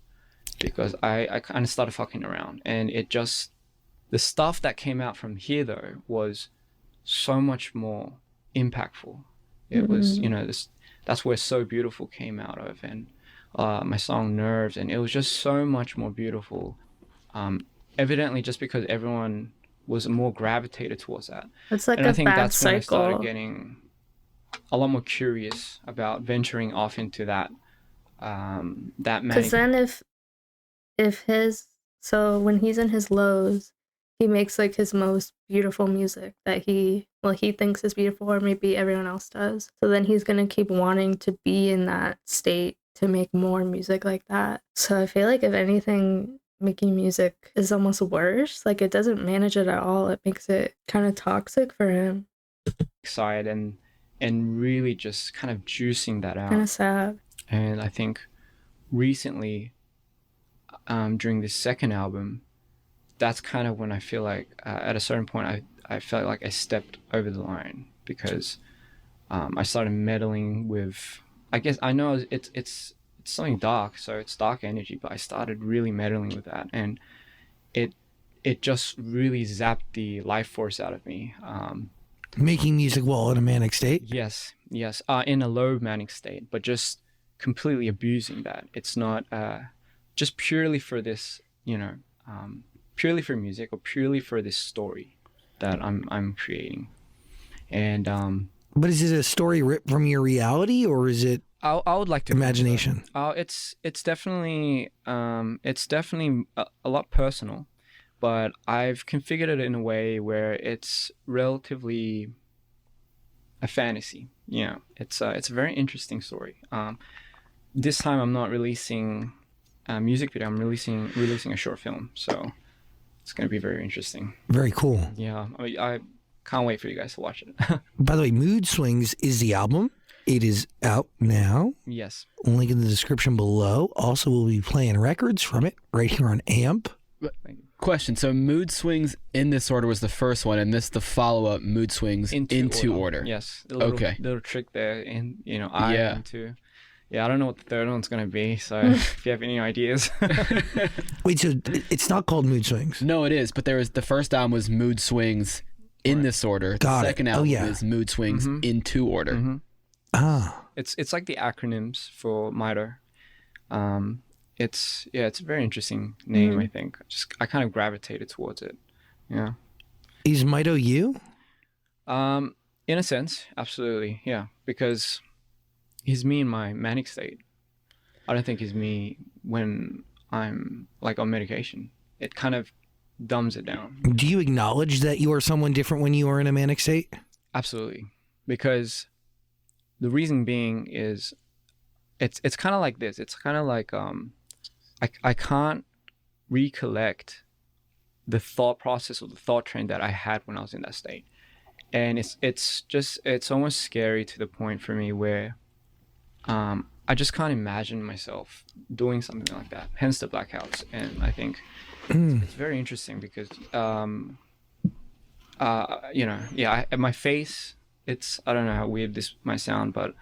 because I kind of started fucking around, and the stuff that came out from here though was so much more impactful. It was, you know, that's where So Beautiful came out of, and my song Nerves, and it was just so much more beautiful, evidently just because everyone was more gravitated towards that. It's like and a I think bad that's cycle. when I started getting a lot more curious about venturing off into that that because then so when he's in his lows, he makes like his most beautiful music that he thinks is beautiful, or maybe everyone else does. So then he's gonna keep wanting to be in that state to make more music like that. So I feel like if anything, making music is almost worse. Like it doesn't manage it at all. It makes it kind of toxic for him. Side and really just kind of juicing that out. Kind of sad. And I think recently, during this second album, that's kind of when I feel like at a certain point I felt like I stepped over the line, because I started meddling with, I guess I know it's something dark, so it's dark energy, but I started really meddling with that, and it just really zapped the life force out of me. Making music while in a manic state? Yes, in a low manic state, but just completely abusing that. It's not just purely for this, you know, purely for music or purely for this story that I'm creating. And but is it a story ripped from your reality, or is it I would like to imagination? So. It's definitely a lot personal, but I've configured it in a way where it's relatively a fantasy. Yeah, it's a very interesting story. This time I'm not releasing a music video. I'm releasing a short film, so it's going to be very interesting. Very cool. Yeah, I can't wait for you guys to watch it. By the way, Mood Swings is the album. It is out now. Yes. Link in the description below. Also, we'll be playing records from it right here on AMP. Question. So Mood Swings in this order was the first one, and this the follow-up Mood Swings into order. Yes. Okay. Little trick there, and you know, into. Yeah, I don't know what the third one's gonna be. So if you have any ideas. Wait, so it's not called Mood Swings? No, it is. But the first album was Mood Swings in this order. The second album is Mood Swings into order. Mm-hmm. Ah. It's like the acronyms for MIITO. It's a very interesting name. I think I kind of gravitated towards it. Yeah. Is MIITO you? In a sense, absolutely. Yeah, because he's me in my manic state. I don't think he's me when I'm like on medication. It kind of dumbs it down. Do you acknowledge that you are someone different when you are in a manic state? Absolutely, because the reason being is it's kind of like this. It's kind of like I can't recollect the thought process or the thought train that I had when I was in that state, and it's almost scary to the point for me where I just can't imagine myself doing something like that. Hence the blackouts, and I think it's very interesting because my face. I don't know how weird this might sound, but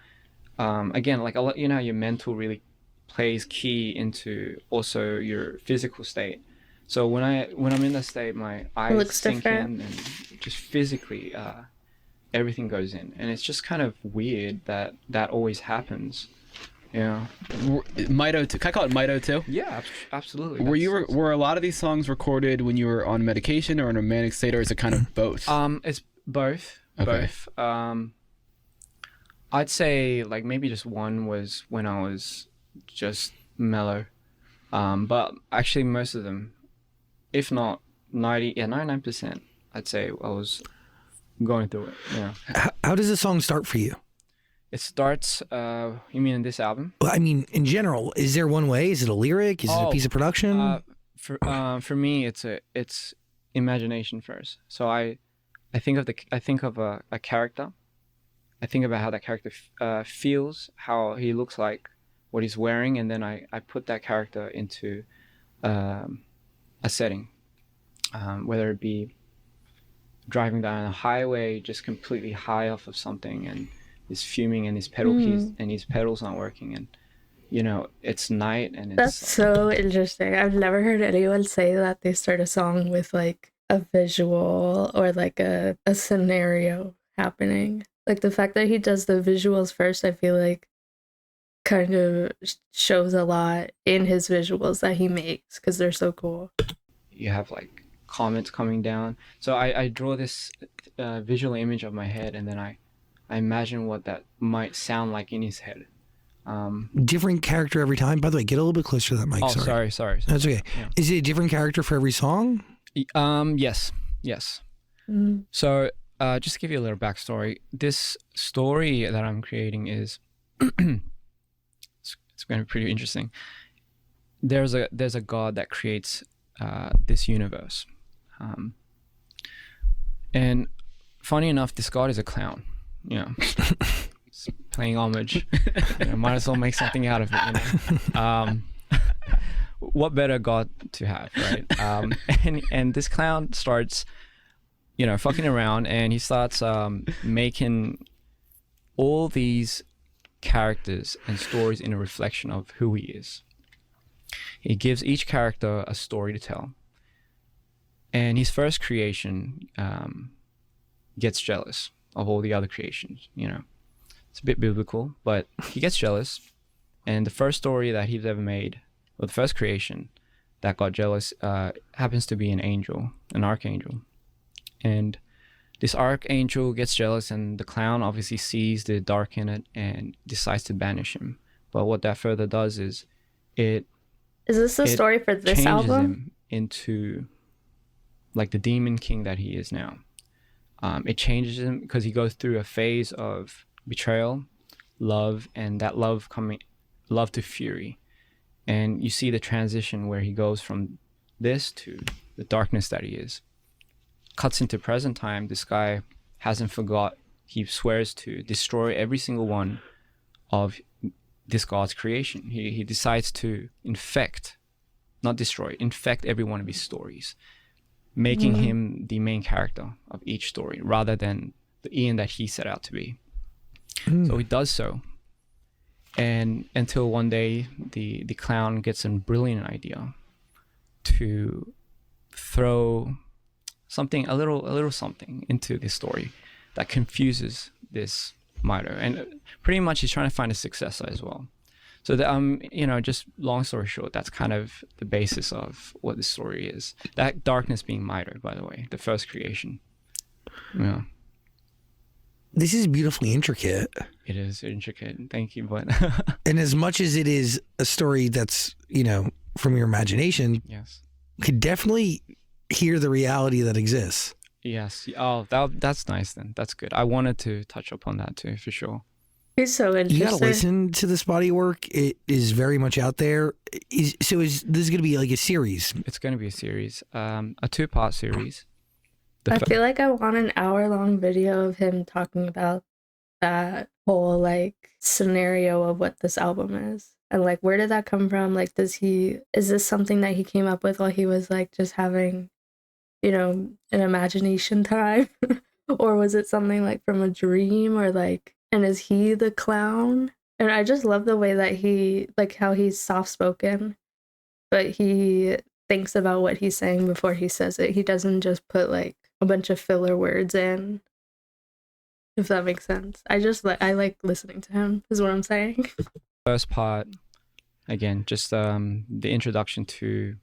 again, like you know, your mental really plays key into also your physical state. So when I'm in that state, my eyes looks sink different. in, and just physically, everything goes in, and it's just kind of weird that always happens. Yeah. MIITO too. Can I call it MIITO too? Yeah, absolutely. Were a lot of these songs recorded when you were on medication or in a manic state, or is it kind of both? It's both. Okay. Both. I'd say like maybe just one was when I was just mellow. But actually most of them, if not 99%, I'd say I was going through it. Yeah. How does a song start for you? It starts, you mean in this album? Well, I mean, in general, is there one way? Is it a lyric? Is it a piece of production? For me, it's imagination first. So I think of a character. I think about how that character feels, how he looks like, what he's wearing, and then I put that character into a setting, whether it be driving down a highway just completely high off of something and he's fuming and his pedal keys and his pedals aren't working, and it's night and it's That's so interesting. I've never heard anyone say that they start a song with like a visual or like a scenario happening. Like the fact that he does the visuals first, I feel like kind of shows a lot in his visuals that he makes because they're so cool. You have like comments coming down. So I draw this visual image of my head, and then I imagine what that might sound like in his head. Different character every time? By the way, get a little bit closer to that mic. Oh, sorry. That's okay. Yeah. Is it a different character for every song? Yes. So just to give you a little backstory, this story that I'm creating is it's going to be pretty interesting. There's a god that creates this universe, and funny enough, this god is a clown. It's playing homage. Might as well make something out of it. What better god to have, right? And this clown starts, fucking around, and he starts making all these characters and stories in a reflection of who he is. He gives each character a story to tell. And his first creation gets jealous of all the other creations. It's a bit biblical, but he gets jealous. And the first story that he's ever made, or the first creation that got jealous, happens to be an angel, an archangel. And this archangel gets jealous, and the clown obviously sees the dark in it and decides to banish him. But what that further does is Is this the story for this album? Changes him into like the demon king that he is now. It changes him because he goes through a phase of betrayal, love, and that love to fury. And you see the transition where he goes from this to the darkness that he is. Cuts into present time. This guy hasn't forgot. He swears to destroy every single one of this god's creation. He decides to infect, not destroy, infect every one of his stories, making him the main character of each story rather than the Ian that he set out to be. So he does so. And until one day the clown gets a brilliant idea to throw a little something into this story that confuses this MIITO, and pretty much he's trying to find a successor as well. So just long story short, that's kind of the basis of what the story is. That darkness being MIITO, by the way, the first creation. Yeah. This is beautifully intricate. It is intricate. Thank you, but and as much as it is a story that's from your imagination, yes, could definitely hear the reality that exists. Yes. Oh, that's nice then. That's good. I wanted to touch upon that too, for sure. It's so interesting. You gotta listen to this body of work. It is very much out there. Is this going to be like a series? It's going to be a series, a 2-part series. I feel like I want an hour-long video of him talking about that whole like scenario of what this album is. And like, where did that come from? Like, is this something that he came up with while he was like just having, an imagination time? Or was it something like from a dream, or like, and is he the clown? And I just love the way that how he's soft spoken, but he thinks about what he's saying before he says it. He doesn't just put like a bunch of filler words in, if that makes sense. I like listening to him, is what I'm saying. First part, again, just the introduction to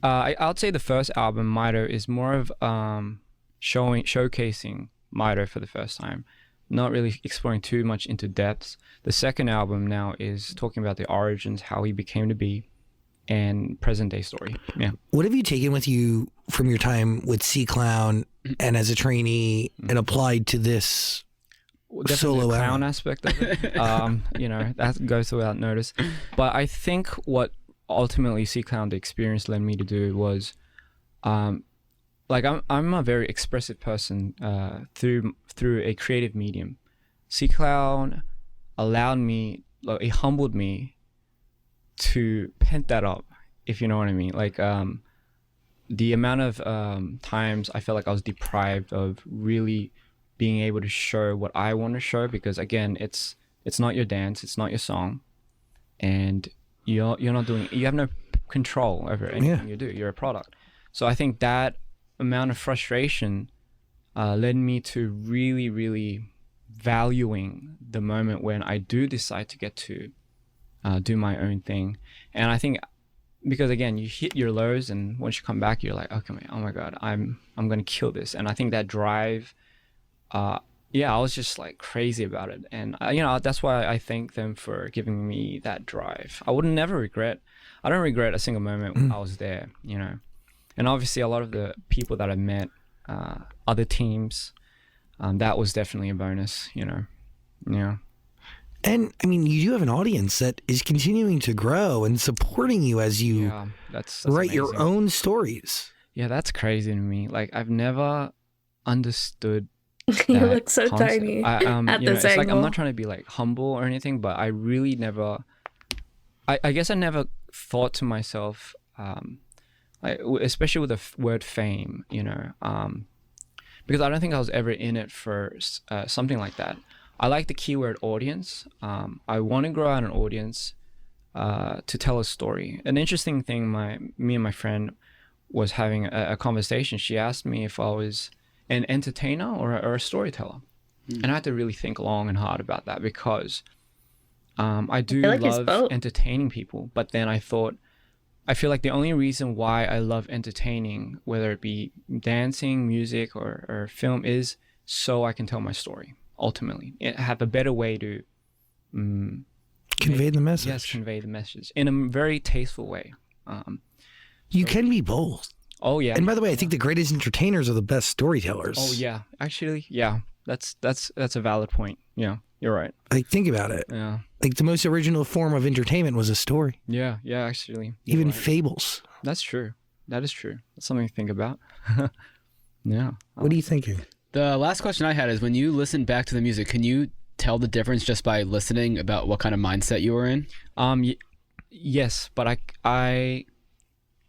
I would say the first album, MIITO, is more of showcasing MIITO for the first time, not really exploring too much into depths. The second album now is talking about the origins, how he became to be, and present day story. Yeah. What have you taken with you from your time with C Clown and as a trainee and applied to this solo the clown album? aspect of it? That goes without notice. But I think what ultimately C Clown the experience led me to do was, I'm a very expressive person through a creative medium. C Clown allowed me, it humbled me to pent that up, if you know what I mean. Like the amount of times I felt like I was deprived of really being able to show what I want to show, because again, it's not your dance, it's not your song, and you have no control over anything you do. You're a product. So I think that amount of frustration led me to really, really valuing the moment when I do decide to get to do my own thing. And I think because again, you hit your lows, and once you come back, you're like, okay, oh my God, I'm gonna kill this. And I think that drive, I was just like crazy about it. And that's why I thank them for giving me that drive. I don't regret a single moment when I was there, And obviously a lot of the people that I met, other teams, that was definitely a bonus, Yeah. And I mean, you do have an audience that is continuing to grow and supporting you as you that's write amazing. your own stories. Yeah, that's crazy to me. Like, I've never understood You that look so concept. tiny at this it's like, I'm angle. not trying to be like humble or anything, but I really never, I guess I never thought to myself, especially with the word fame, because I don't think I was ever in it for something like that. I like the keyword audience. I want to grow out an audience to tell a story. An interesting thing, me and my friend was having a conversation. She asked me if I was an entertainer or a storyteller. And I had to really think long and hard about that, because I do love entertaining people. But then I feel like the only reason why I love entertaining, whether it be dancing, music, or film, is so I can tell my story. Ultimately, have a better way to convey the message. Yes, convey the message in a very tasteful way. You can be both. Oh yeah. And by the way, I think the greatest entertainers are the best storytellers. Oh yeah, actually, yeah. That's a valid point. Yeah, you're right. Like, think about it. Yeah. Like, the most original form of entertainment was a story. Yeah, actually. Even right. fables. That's true. That is true. That's something to think about. Yeah. What are you thinking? The last question I had is, when you listen back to the music, can you tell the difference just by listening about what kind of mindset you were in? Yes, but I,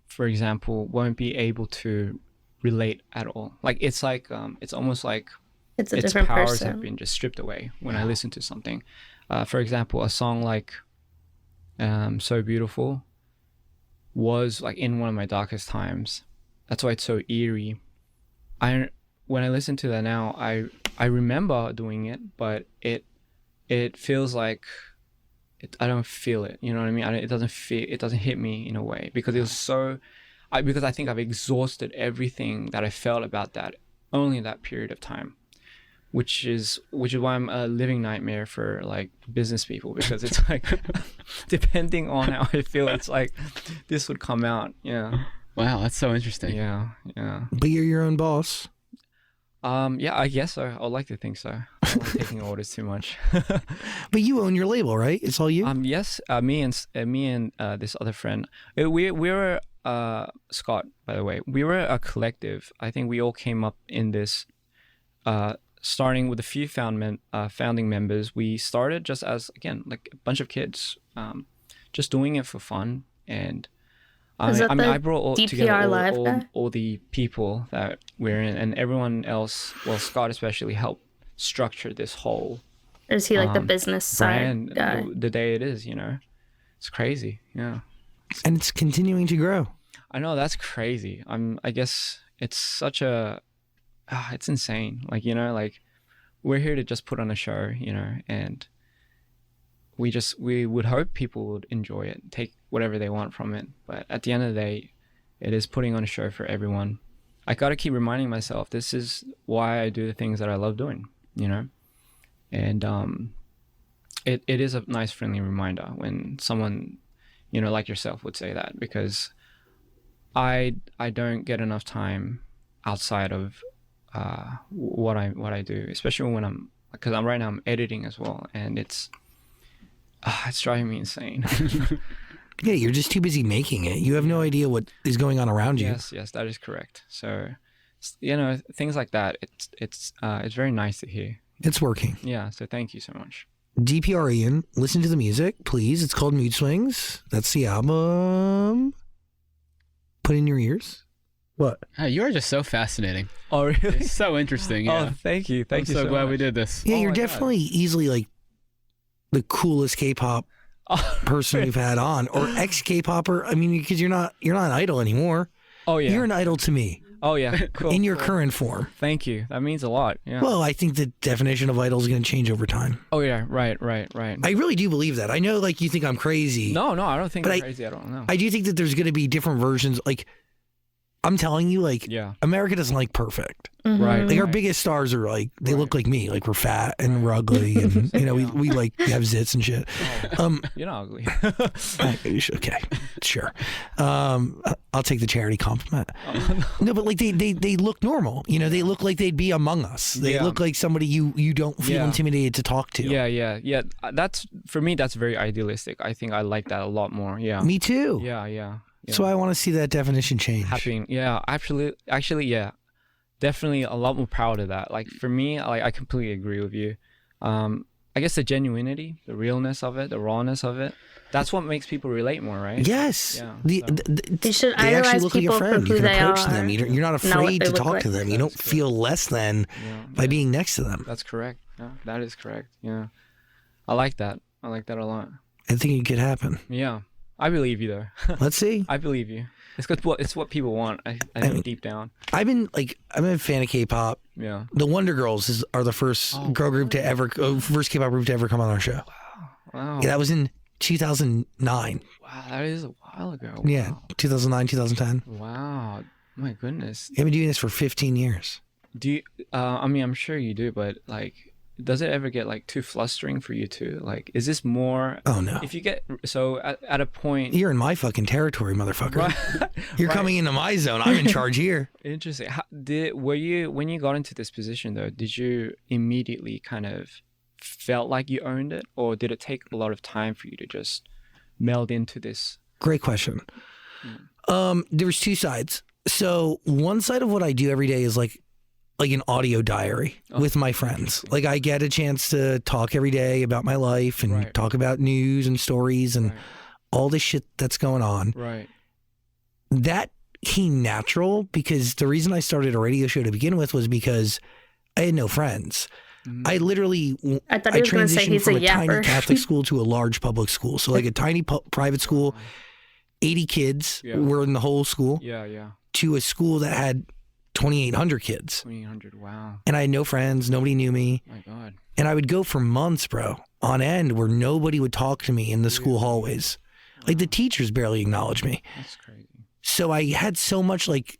for example, won't be able to relate at all. Like, it's almost like it's a its different powers person. have been just stripped away when I listen to something. For example, a song like So Beautiful was like in one of my darkest times. That's why it's so eerie. When I listen to that now, I remember doing it, but it feels like I don't feel it. You know what I mean? It doesn't hit me in a way, because it was so. Because I think I've exhausted everything that I felt about that only in that period of time, which is why I'm a living nightmare for like business people, because it's like depending on how I feel, it's like this would come out. Yeah. Wow, that's so interesting. Yeah. But you're your own boss. Yeah, I guess so. I would like to think so. I don't like taking orders too much. But you own your label, right? It's all you. Yes. Me and this other friend. We were Scott, by the way. We were a collective. I think we all came up in this. Starting with a few founding members, we started just as, again, like a bunch of kids, just doing it for fun. And I brought all DPR together all the people that we're in, and everyone else, well, Scott especially, helped structure this whole. Or is he like the business brand side guy? the day it is, It's crazy, yeah. And it's continuing to grow. I know, that's crazy. I guess it's such a, it's insane. Like, you know, like we're here to just put on a show, you know, and we would hope people would enjoy it, take whatever they want from it. But at the end of the day, it is putting on a show for everyone. I got to keep reminding myself, this is why I do the things that I love doing, you know? And it is a nice friendly reminder when someone, you know, like yourself would say that, because I don't get enough time outside of what I do, especially when because right now I'm editing as well, and it's driving me insane. Yeah, you're just too busy making it. You have no idea what is going on around you. Yes, that is correct. So, you know, things like that, it's very nice to hear. It's working. Yeah, so thank you so much. DPR Ian, listen to the music, please. It's called Mood Swings. That's the album. Put in your ears. What? You are just so fascinating. Oh, really? It's so interesting. Yeah. Oh, thank you. I'm so glad much. we did this. Yeah, you're definitely easily like the coolest K-pop person we've had on, or ex-K-popper. I mean, because you're not an idol anymore. Oh yeah, you're an idol to me. Oh yeah, cool. In your current form. Thank you. That means a lot. Yeah. Well, I think the definition of idol is going to change over time. Oh yeah, right. I really do believe that. I know, like, you think I'm crazy. No, I don't think I'm crazy at all. No. I do think that there's going to be different versions. Like, I'm telling you, like, America doesn't like perfect. Mm-hmm. Right. Like, our biggest stars are like, they look like me. Like, we're fat and we're ugly, and you know, we like have zits and shit. You're not ugly. Okay, sure. I'll take the charity compliment. No, but like they look normal. You know, they look like they'd be among us. They look like somebody you don't feel intimidated to talk to. Yeah. That's, for me, that's very idealistic. I think I like that a lot more. Yeah. Me too. Yeah. So I want to see that definition change. Actually, yeah. Definitely a lot more proud of that. Like, for me, I completely agree with you. I guess the genuinity, the realness of it, the rawness of it, that's what makes people relate more, right? Yes. Yeah. They should they idolize actually look like a people for friend. who You can they approach are. them. You're not afraid to talk to them. You don't That's feel less than by being next to them. That's correct. Yeah, that is correct. Yeah. I like that. I like that a lot. I think it could happen. Yeah. I believe you, though. Let's see. I believe you. It's what people want. I think deep down. I've been a fan of K-pop. Yeah. The Wonder Girls are the first girl group to ever, first K-pop group to ever come on our show. Wow. Yeah, that was in 2009. Wow, that is a while ago. Wow. Yeah, 2009, 2010. Wow. My goodness. You've been doing this for 15 years. Do you, I mean, I'm sure you do, but like, does it ever get like too flustering for you too? Like, is this more? Oh no. If you get at a point, you're in my fucking territory, motherfucker. Right. You're coming into my zone. I'm in charge here. Interesting. When you got into this position though, did you immediately kind of felt like you owned it, or did it take a lot of time for you to just meld into this? Great question. There was two sides. So one side of what I do every day is like an audio diary with my friends. Like, I get a chance to talk every day about my life and talk about news and stories and all this shit that's going on. Right. That came natural because the reason I started a radio show to begin with was because I had no friends. I literally, I transitioned from a tiny Catholic school to a large public school. So like a tiny private school, 80 kids were in the whole school. Yeah. To a school that had 2,800 kids. 2,800, wow. And I had no friends. Nobody knew me. My God. And I would go for months, bro, on end where nobody would talk to me in the school hallways. Like, the teachers barely acknowledged me. That's crazy. So I had so much, like,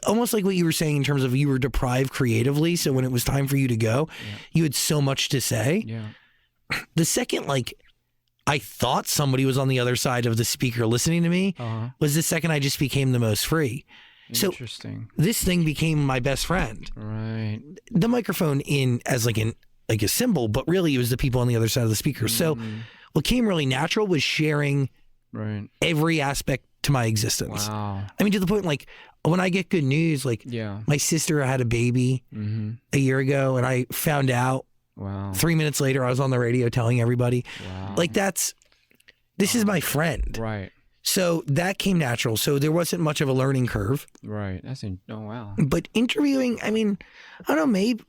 almost like what you were saying in terms of you were deprived creatively. So when it was time for you to go, you had so much to say. Yeah. The second, like, I thought somebody was on the other side of the speaker listening to me was the second I just became the most free. Interesting. So this thing became my best friend. Right. The microphone as like a symbol, but really it was the people on the other side of the speaker. So what came really natural was sharing every aspect to my existence. Wow. I mean, to the point, like, when I get good news, like my sister had a baby a year ago and I found out 3 minutes later, I was on the radio telling everybody. Wow. Like, this is my friend. Right. So that came natural. So there wasn't much of a learning curve. Right. Oh, wow. But interviewing, I mean, I don't know, maybe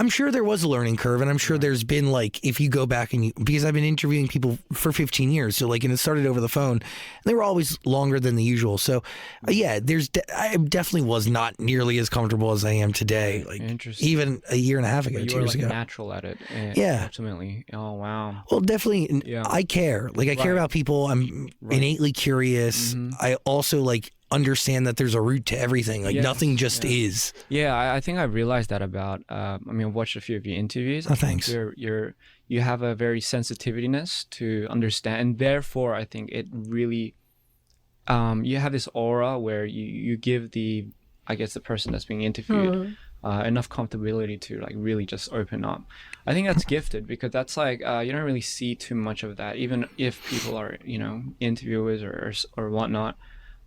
I'm sure there was a learning curve, and I'm sure there's been like, if you go back and because I've been interviewing people for 15 years, so like, and it started over the phone, and they were always longer than the usual. So yeah, I definitely was not nearly as comfortable as I am today. Like even a year and a half ago, 2 years ago. Natural at it. Yeah, ultimately. Oh wow. Well, definitely. Yeah. I care. Like I care about people. I'm innately curious. I also like understand that there's a root to everything. Like nothing just is. Yeah, I think I realized that about. I mean, I've watched a few of your interviews. Oh, thanks. You have a very sensitiveness to understand, and therefore I think it really. You have this aura where you give the person that's being interviewed enough comfortability to like really just open up. I think that's gifted because that's like you don't really see too much of that, even if people are interviewers or whatnot.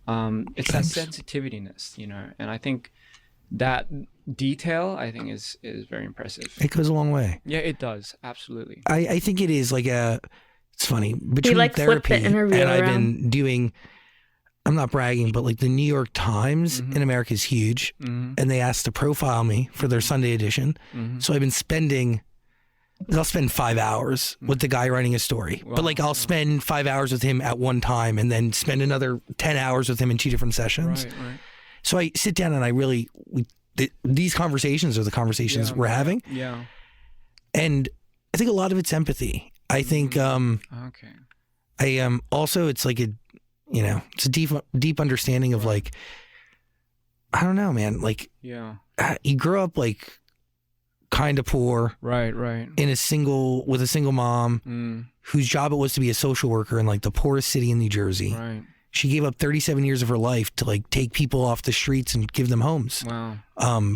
It's that sensitiveness, and I think that detail is very impressive. It goes a long way. Yeah, it does. Absolutely. I think it is like it's funny between like therapy and around. I've been doing, I'm not bragging, but like the New York Times in America is huge, and they asked to profile me for their Sunday edition. So I've been I'll spend 5 hours with the guy writing a story, but like I'll spend 5 hours with him at one time and then spend another 10 hours with him in 2 different sessions. Right. So I sit down and I really, these conversations are the conversations we're having. Yeah. And I think a lot of it's empathy. I think, I also, it's like it's a deep understanding of like, I don't know, man, like, you grow up like, kind of poor, right, with a single mom whose job it was to be a social worker in like the poorest city in New Jersey. Right. She gave up 37 years of her life to like take people off the streets and give them homes. Wow.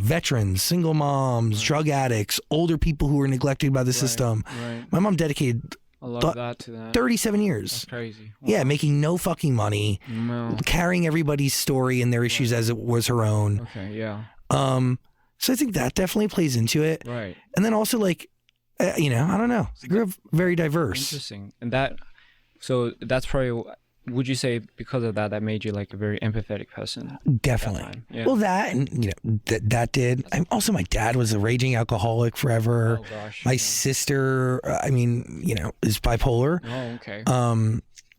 Veterans, single moms, drug addicts, older people who were neglected by the system. Right. My mom dedicated a lot of that to that. 37 years. That's crazy. Wow. Yeah, making no fucking money, carrying everybody's story and their issues as it was her own. Okay, yeah. So I think that definitely plays into it. Right. And then also like, I don't know. I grew up very diverse. Interesting. And that's probably, would you say because of that made you like a very empathetic person? Definitely. Yeah. Well, that, and that did. Also, my dad was a raging alcoholic forever. Oh gosh. My sister, is bipolar. Oh, okay.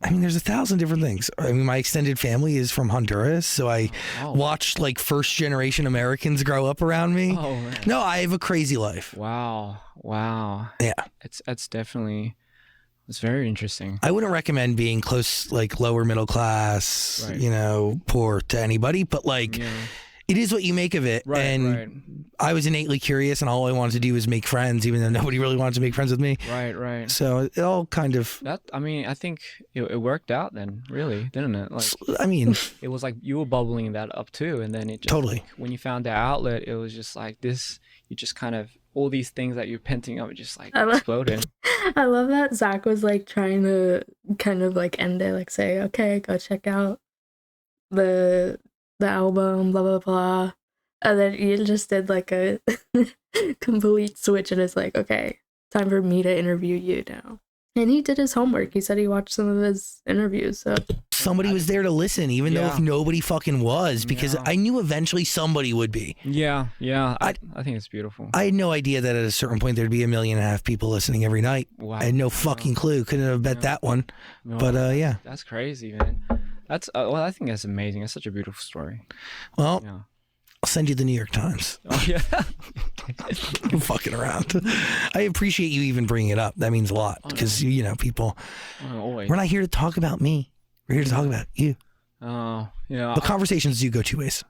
There's 1,000 different things. My extended family is from Honduras, so I watched like first generation Americans grow up around me. Oh, man. No, I have a crazy life. Wow. Yeah. It's definitely, it's very interesting. I wouldn't recommend being close, like lower middle class, poor to anybody, but like it is what you make of it. Right. I was innately curious, and all I wanted to do was make friends, even though nobody really wanted to make friends with me. Right. So it all kind of I think it worked out then, really, didn't it? Like, it was like you were bubbling that up too, and then it just totally, like, when you found the outlet, it was just like this. You just kind of, all these things that you're penting up, just like exploded. I love that Zach was like trying to kind of like end it, like say, okay, go check out the album, blah blah blah, and then you just did like a complete switch, and it's like, okay, time for me to interview you now. And he did his homework. He said he watched some of his interviews. So somebody was there to listen, even though if nobody fucking was, because I knew eventually somebody would be. Yeah. I think it's beautiful. I had no idea that at a certain point there'd be 1.5 million people listening every night. Wow. I had no fucking clue. Couldn't have bet that one. No, but yeah. That's crazy, man. That's I think that's amazing. It's such a beautiful story. Well, I'll send you the New York Times. Oh yeah. I'm fucking around. I appreciate you even bringing it up. That means a lot because people. We're not here to talk about me. We're here to talk about you. Oh yeah. The conversations do go 2 ways.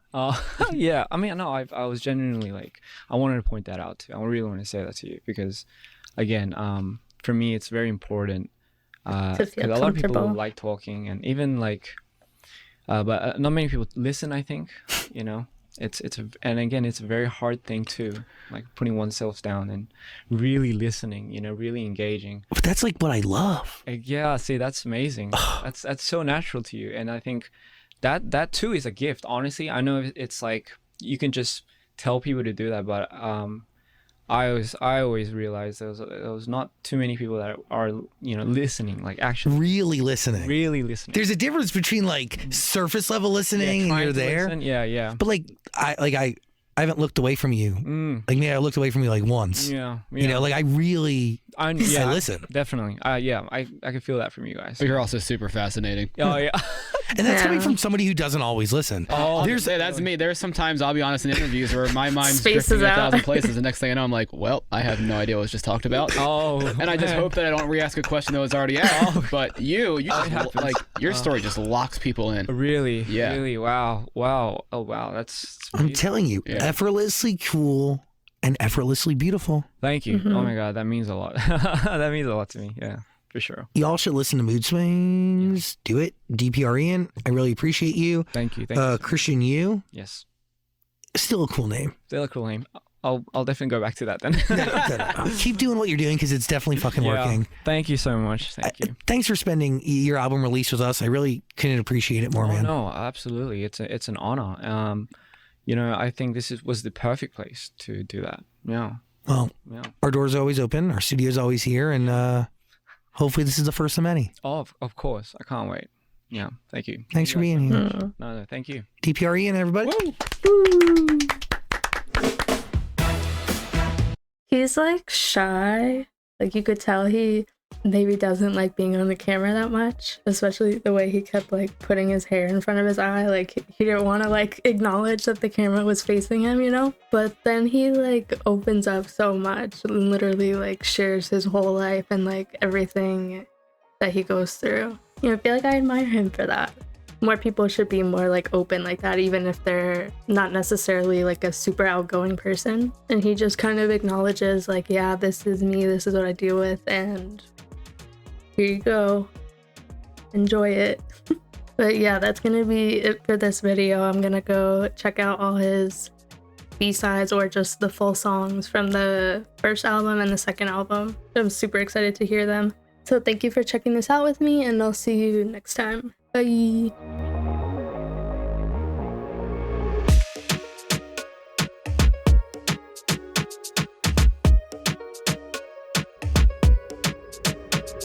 Yeah. I was genuinely like, I wanted to point that out too. I really want to say that to you because, again, for me it's very important. Because a lot of people like talking, and even like, but not many people listen. I think, it's a very hard thing too, like putting oneself down and really listening, really engaging. But that's like what I love. Yeah, see, that's amazing. that's so natural to you, and I think that too is a gift. Honestly, I know it's like you can just tell people to do that, but I always realized there was not too many people that are listening, like actually really listening. There's a difference between like surface level listening and you're there. Yeah. But like I I haven't looked away from you. Like maybe I looked away from you like once. Yeah. You know, like I listen. Definitely. Yeah, I can feel that from you guys. But you're also super fascinating. Oh yeah. And that's coming from somebody who doesn't always listen. Oh, that's me. There's sometimes I'll be honest in interviews where my mind's drifting in 1,000 places. The next thing I know, I'm like, well, I have no idea what was just talked about. And I just hope that I don't re-ask a question that was already asked. But you just like your story just locks people in. Really? Yeah. Really? Wow. Oh wow. That's I'm telling you, effortlessly cool and effortlessly beautiful. Thank you. Oh my God, that means a lot. That means a lot to me. Yeah. For sure. Y'all should listen to Mood Swings. Do it. DPR Ian. I really appreciate you. Thank you. Thank you. Christian Yu. Yes. Still a cool name. Still a cool name. I'll definitely go back to that then. Keep doing what you're doing because it's definitely fucking working. Thank you so much. Thank you. Thanks for spending your album release with us. I really couldn't appreciate it more, man. No, absolutely. It's an honor. You know, I think this was the perfect place to do that. Yeah. Well, our doors are always open. Our studio's always here, and hopefully this is the first of many. Oh, of course. I can't wait. Yeah. Thank you. Thanks for being here. No, thank you. DPR Ian, everybody. Woo. He's like shy. Like you could tell he maybe doesn't like being on the camera that much, especially the way he kept like putting his hair in front of his eye. Like he didn't want to like acknowledge that the camera was facing him, you know? But then he like opens up so much and literally like shares his whole life and like everything that he goes through. You know, I feel like I admire him for that. More people should be more like open like that, even if they're not necessarily like a super outgoing person. And he just kind of acknowledges like, yeah, this is me, this is what I deal with, and here you go, enjoy it. But yeah, that's gonna be it for this video. I'm gonna go check out all his B-sides or just the full songs from the first album and the second album. I'm super excited to hear them. So thank you for checking this out with me, and I'll see you next time. Bye.